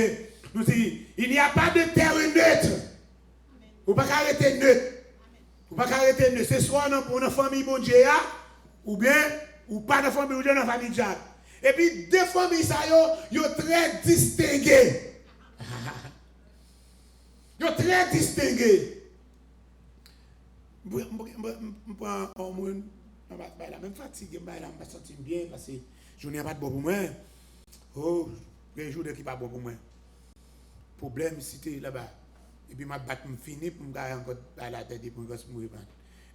il n'y a pas de terre neutre. Vous ne pouvez pas arrêter neutre. Vous ne pouvez pas arrêter neutre. C'est soit pour une famille bon Dieu, ou bien, ou pas de famille bon Dieu, dans la famille diable. Et puis, 2 familles, ça, ils sont très distingués. Ils sont très distingués. Je prends un monde, je suis même fatigué, je me sens bien, parce que je n'ai pas de bon pour moi. Oh, les jours qui ne sont pas bon pour moi. Problème, c'était là-bas. Et puis, je vais finir pour me garder encore à la tête pour me mourir.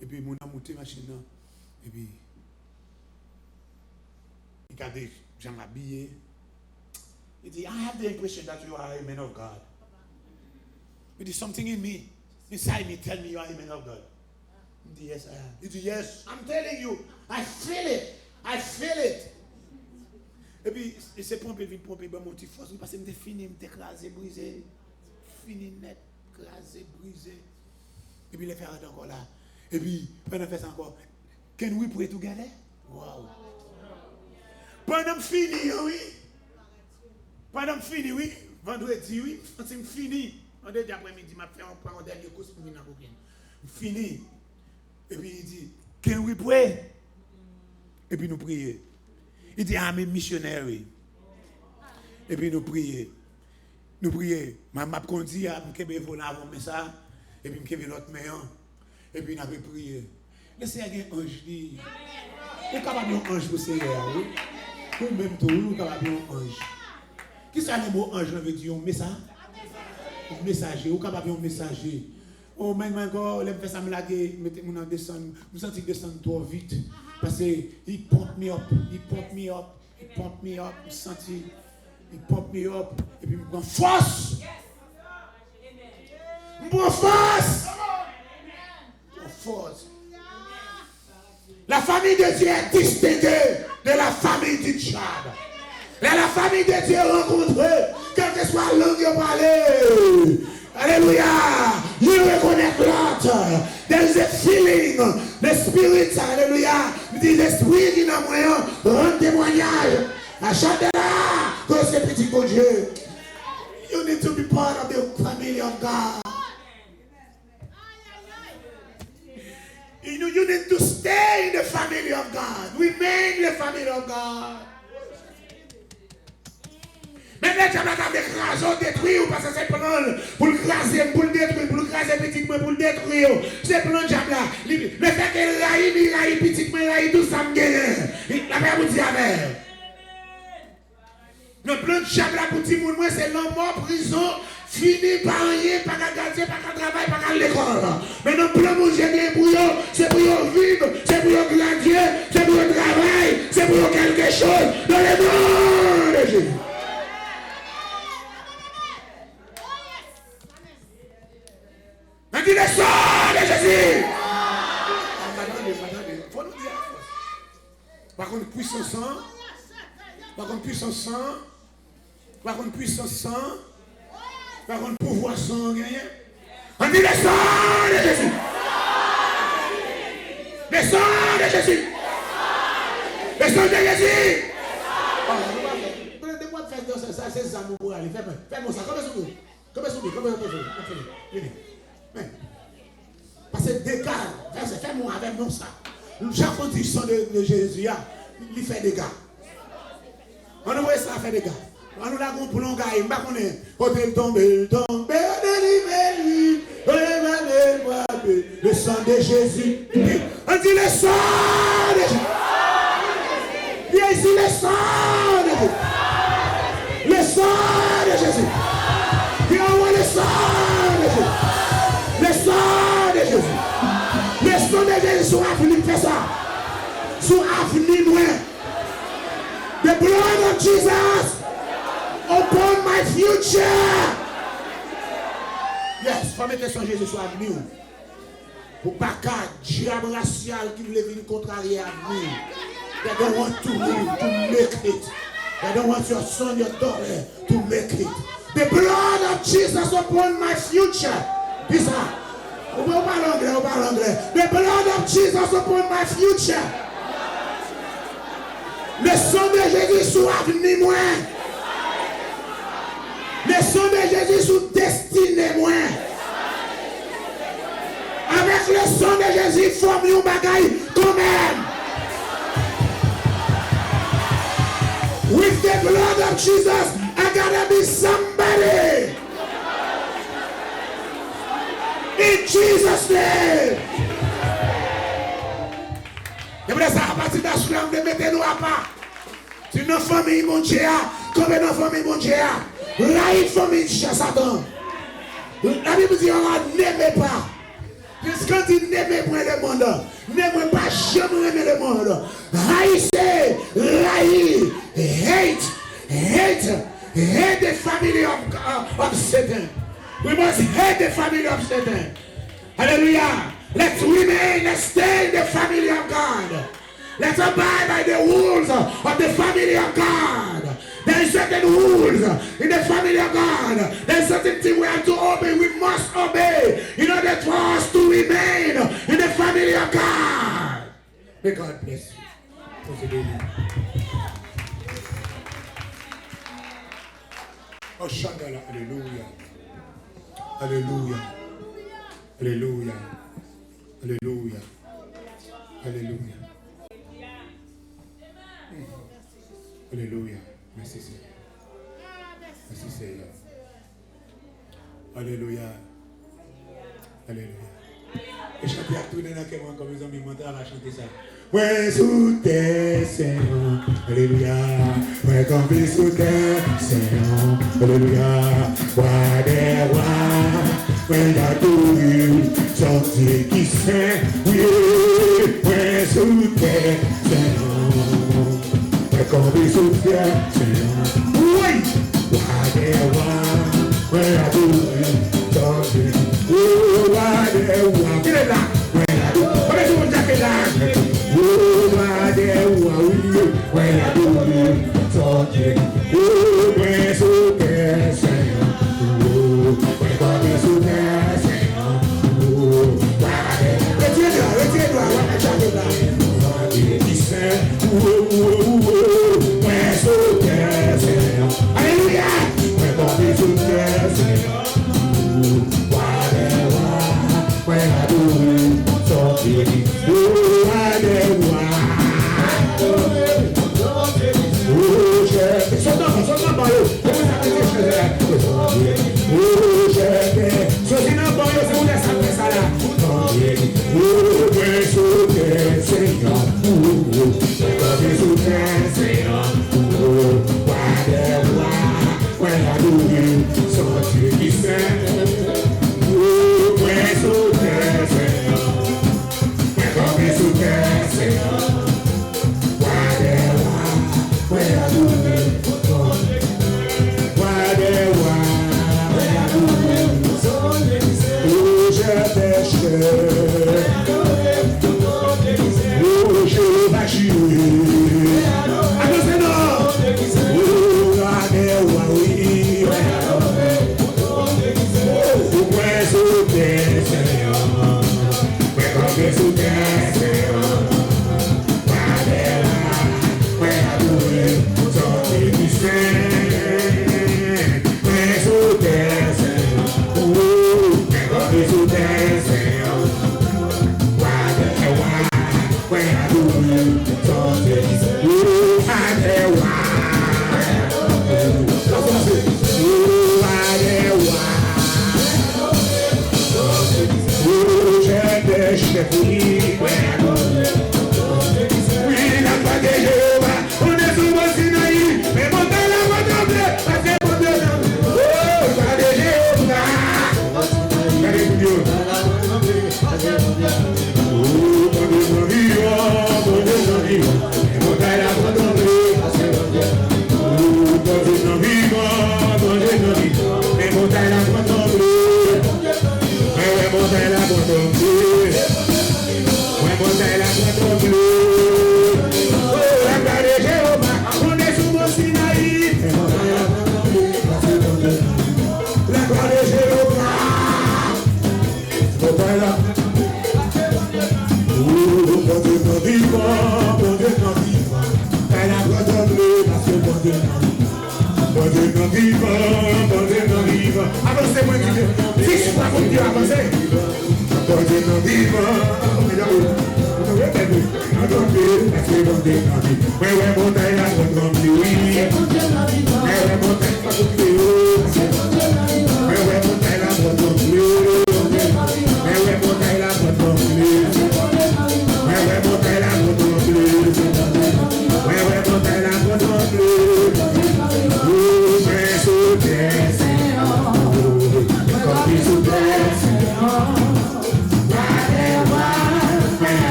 Et puis, je vais monter ma machine. Et puis, il a dit, j'en habillé. Il dit, I have the impression that you are a man of God. Il dit, something in me, inside me, tell me you are a man of God. Il dit, yes, I am. Il dit, yes, I'm telling you, I feel it. I feel it. Et puis, c'est pomper, vite pomper, ben mon petit force, parce que je fini, je écrasé, brisé. Fini net, écrasé, brisé. Et puis, les faire encore là. Et puis, pendant faire ça encore, can we pour tout garder? Wow. Pendant fini, oui. Pendant fini, oui. Vendredi, oui. Quand c'est fini, on dit après-midi, je vais faire un dernier course pour venir à fini. Et puis, il dit, can we pray? Et puis, nous prions. Il dit, ah, mais missionnaire, oui. Et puis, nous prions. Nous prions. Je conduis à me voler avant ça. Et puis, je me l'autre main. Et puis, nous avons prié. Le Seigneur est un ange. Vous êtes capable d'un ange pour le Seigneur, oui. Ou même tout, vous êtes capable d'un ange. Qui ça le mot ange veut dire? Un message? Un messager. Vous êtes capable d'un messager. Oh, même encore, les personnes me laguer, mettez-moi dans descendre. Vous sentez descendre trop vite. Parce qu'il pompe me up, il pompe me up, il pompe me up, vous sentez, il pompe me up, et puis je prends force. Je prends force. Force. La famille de Dieu est distinguée de la famille du Tchad. La famille de Dieu est rencontrée, quelle que soit la langue qui parle. Alléluia. You reconnect l'autre. There is a feeling. The spirit, alléluia. Dit l'esprit qui n'a moyen rend témoignage. À chaque là, que c'est petit bon Dieu. You need to be part of the family of God. You need to stay in the family of God. Remain in the family of God. Mais les gens qui écrasé, détruire, parce que c'est plan pour le craser, pour le détruire, pour le craser petit, pour le détruire. C'est plan de diable là. Le fait qu'il raille petit, il raille tout ça me gagne. La paix vous dit avec. Le plan de diable là pour dire, moi, c'est l'homme mort, prison, fini par rien, pas qu'à garder, pas qu'à travailler, pas qu'à l'école. Mais le plan de Dieu pour eux, c'est pour eux vivre, c'est pour eux grandir, c'est pour eux travailler, c'est pour eux quelque chose dans le monde de Jésus. On dit le sang de Jésus. Attendez. Faut nous dire la force. Par contre, puissant sang. Par contre, puissant sang. Par contre, puissant sang. Par contre, pouvoir sang. On dit le sang de Jésus. Le sang de Jésus. Le sang de Jésus. Prenez-moi faire ça, c'est ça, mon pour aller. Fais-moi ça. Comme ça. Parce que dégâts, fais-moi avec nous ça. Chaque fois que tu sens de Jésus, il fait des gars. On voit ça fait des gars. On nous l'a compris, on gagne, on va connaître. Quand il tombe, le sang de Jésus. On dit le sang de Jésus. Viens ici, le sang de Jésus. Le sang de Jésus. Viens voir le sang de Jésus. Le sang de Jésus. Le sang de Jésus sur l'avenir, fait ça. Sur l'avenir, moi. The blood of Jesus upon my future. Yes, faut mettre son Jésus sur l'avenir. Pour pas qu'un diable racial qui voulait venir contrarier l'avenir. They don't want to live, to make it. They don't want your son, your daughter to make it. The blood of Jesus upon my future. This one. The blood of Jesus upon my future. Le sang de Jésus sur l'avenir moi. Le sang de Jésus sur destinée moi. Avec le sang de Jésus, forme un bagaille quand même. With the blood of Jesus, I gotta be somebody. In Jesus' name. Et pour ça, à partir de la soirée, on mettez nous à part. C'est une famille, mon Dieu. Comme une famille, mon Dieu. Là, une famille, Satan. La Bible dit, on n'aimait pas. Puisqu'on dit, n'aimez pas le monde. N'aimez pas jamais aimer le monde. Haïssez, raïs, hate the family of Satan. We must hate the family of Satan. Hallelujah. Let's remain and stay in the family of God. Let's abide by the rules of the family of God. There is certain rules in the family of God. There is certain things we have to obey. We must obey in order for us to remain in the family of God. May God bless you. Oh, Shandala, hallelujah. Hallelujah. Hallelujah. Hallelujah. Hallelujah. Hallelujah. Merci Seigneur. Merci Seigneur. Alléluia. Alléluia. Et chantez à tout le monde comme les amis mentaux à chanter ça. Ouais, sous terre, Seigneur. Alléluia. Ouais, comme sous terre, Seigneur. Alléluia. Ouais, des rois. Ouais, y a tout eu. Sorti qui sait. Oui, ouais, sous terre, Seigneur. Ouais, comme sous terre, Seigneur. Oui, ouais, des rois. Ouais, y a tout eu. Sorti. Oh, ouais, des rois. Qui est là? Ouais, y a tout. Comment est-ce qu'on jacket là? Oh, there we when I do talking. Oh, when so dancing. Oh, when God is so dancing. Oh, let's hear that. What I talk about. He said, oh, when so dancing. Hallelujah. When God is so dancing. Oh, whatever. When I do talking. Oh, whatever. When so dancing.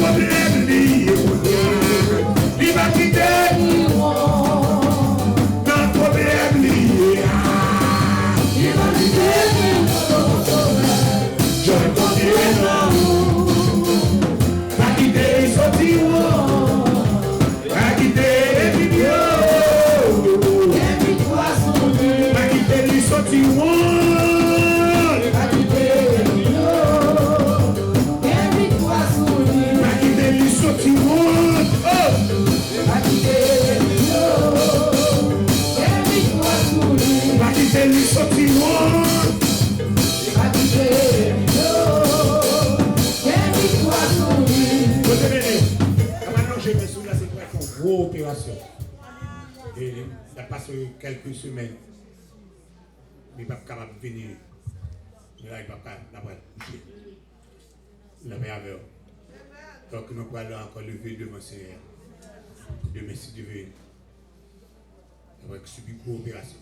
Problème lié. opération. Et il a passé quelques semaines. Il n'est pas capable de venir. Mais là, il n'est pas capable de coucher. Il a mis avec eux. Donc, nous allons encore lever devant Seigneur. Demain, si Dieu veut. Il va subir une opération.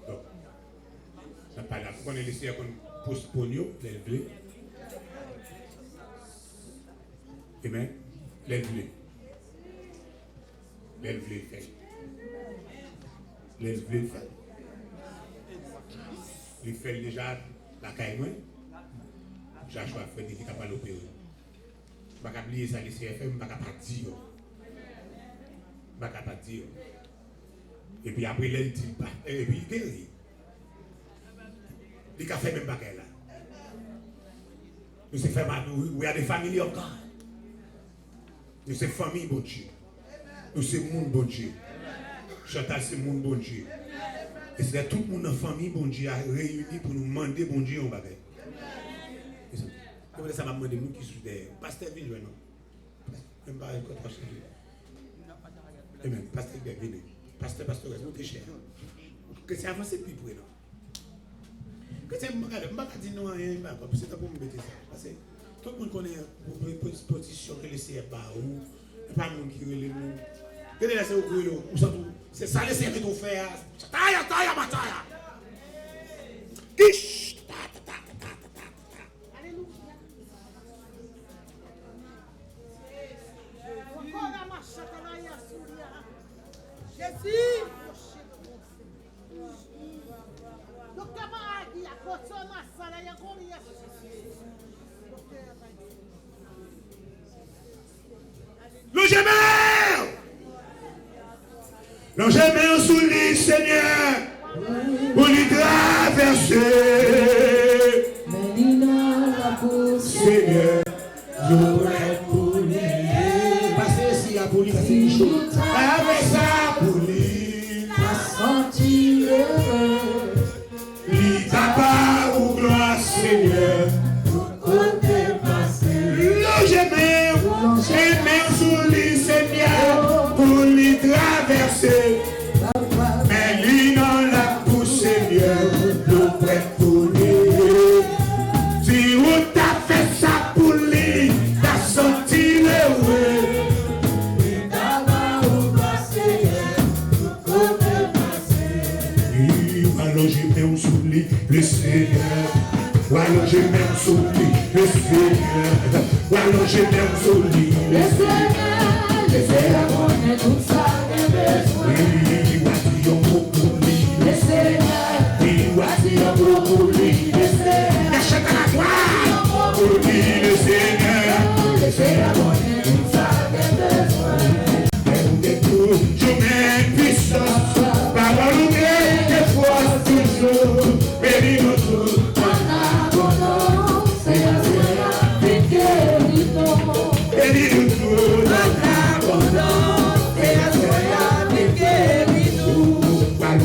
Donc, ça pas là. Pour qu'on ait laissé qu'on postpone les blés. Amen. Les blés. Les blés fait. Les blés fait. Il fait déjà la caille. J'ai choisi de faire des qui capable d'opérer. Je ne vais pas oublier ça, les CFM, je ne vais pas dire. Je ne vais pas dire. Et puis après, il dit pas. Et puis il guérit. Il a fait même pas là. Nous sommes familles, we are the family of God. Nous sommes famille, bon Dieu. Nous sommes monde, bon Dieu. Chantal, c'est monde, bon Dieu. Et c'est tout le monde dans la famille, bon Dieu, a réuni pour nous demander, bon Dieu, on va faire. Comment ça m'a demandé, nous qui sommes derrière. Pasteur, viens, non? Même pas un contrat chez lui. Amen. Pasteur, viens. Pasteur, nous t'es cher. Que c'est avancé plus pour nous. Que c'est, je ne vais pas dire non à rien, c'est pas pour me mettre ça. Parce que tout le monde connaît une position que le CF bat ou pas le monde qui relève nous. Que les laisser au gouvernement, c'est ça les CF qui fait. Taille, bataille. Kish! L'engémère sous les Seigneur, pour lui traverser. Seigneur, j'aurais pour lui. Passez ici à pour lui, c'est une chose. Avec ça pour lui. Sentir lui tapa ou gloire, Seigneur. L'engémère sous les Seigneur, pour lui traverser. Mais lui dans la pousse, Seigneur, nous prêt pour lui. Si on t'a fait ça pour lui, t'as senti le ouais. Alors j'ai même sous lui, le Seigneur. Alors j'ai même sous lui, le Seigneur. Alors j'ai même sous lui, le Seigneur. Le Seigneur connaît tout ça, mes besoins. Il va dire un mot pour lui, Le Seigneur, il va dire un mot pour lui, le Seigneur, il achète la gloire pour lui, le Seigneur. le Seigneur connaît tout ça, mes besoins. Je mets puissance, parole ouverte, de force toujours, bénis notre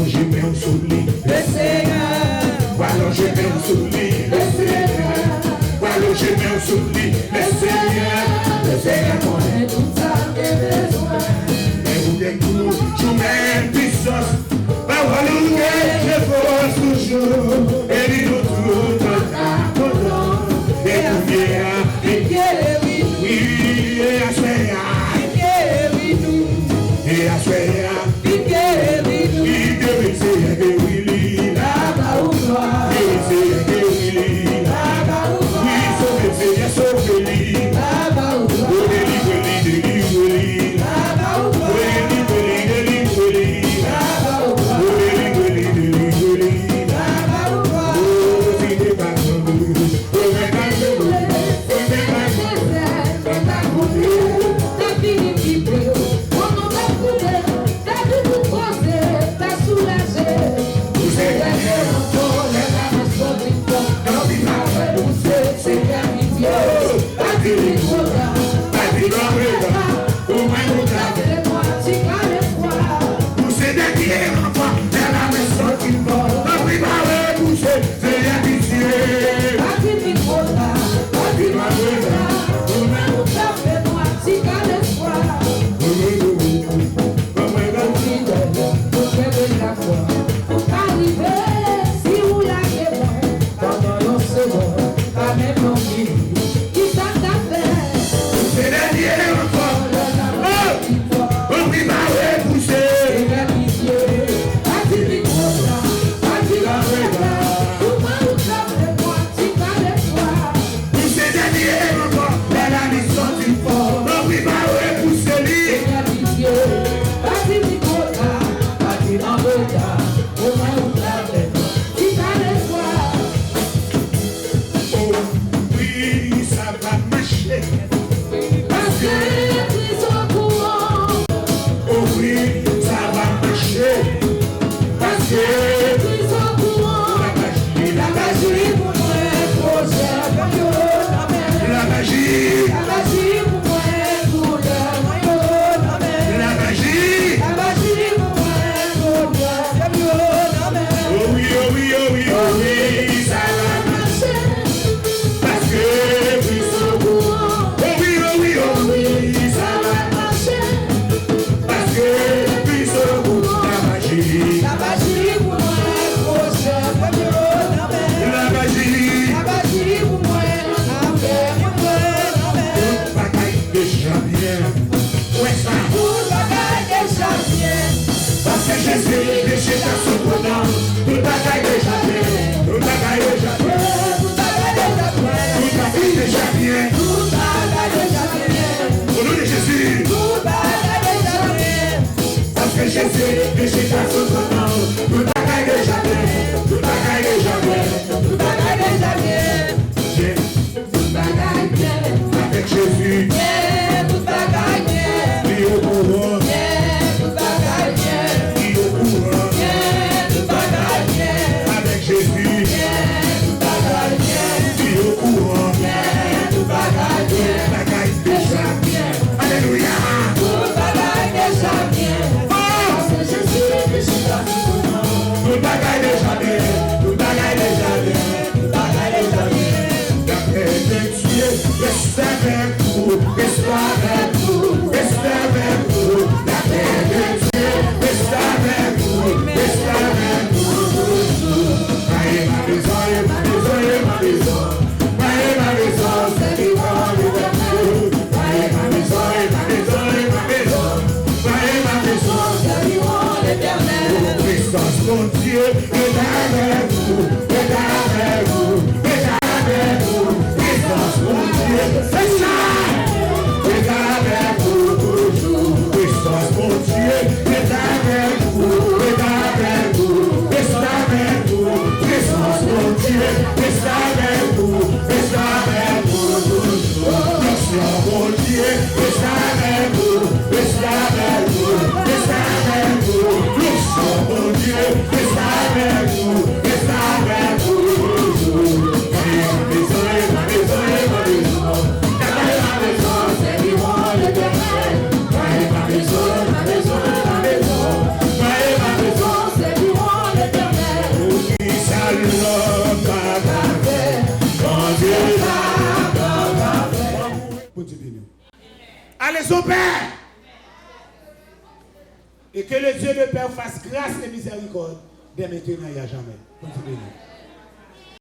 je mets sous lui, le Seigneur. Voilà, je mets sous lui, le Seigneur. Le Seigneur connaît tout ça, mes besoins. Mais vous êtes tout, je mets puissance. Parole ouverte, je force toujours. Et dit nous tout, et vous viens, oui, et à soya, et à soya, il devait se que oui, là-bas où toi. Dieu, reste avec vous, reste avec vous, reste avec vous. La paix de Dieu, reste avec vous, reste avec vous. Maïe ma maison, ma maison, ma maison. Maïe ma maison, c'est vivant l'éternel. Maïe ma maison, ma maison, ma maison. Maïe ma maison, c'est vivant l'éternel. Christos mon Dieu, est avec vous, est avec vous, est avec vous. Christos mon Dieu, c'est ça, est avec vous toujours. Christos mon Dieu, est avec vous, est avec vous, est avec vous. Christos mon Dieu, est avec vous, est avec vous toujours. Christos mon Dieu, est avec vous, est avec vous, est avec vous. Christos mon Dieu, est avec vous, est avec vous toujours. Ma maison, ma maison, ma maison. Ma maison, c'est vivant l'éternel. Ma maison, ma maison, ma maison. Ma maison, c'est vivant l'éternel. Oui, salut l'homme, papa. Mon Dieu, papa. Bon Dieu béni. Allez au Père. Et que le Dieu de Père fasse grâce et miséricorde dès maintenant et à jamais. Bon Dieu béni.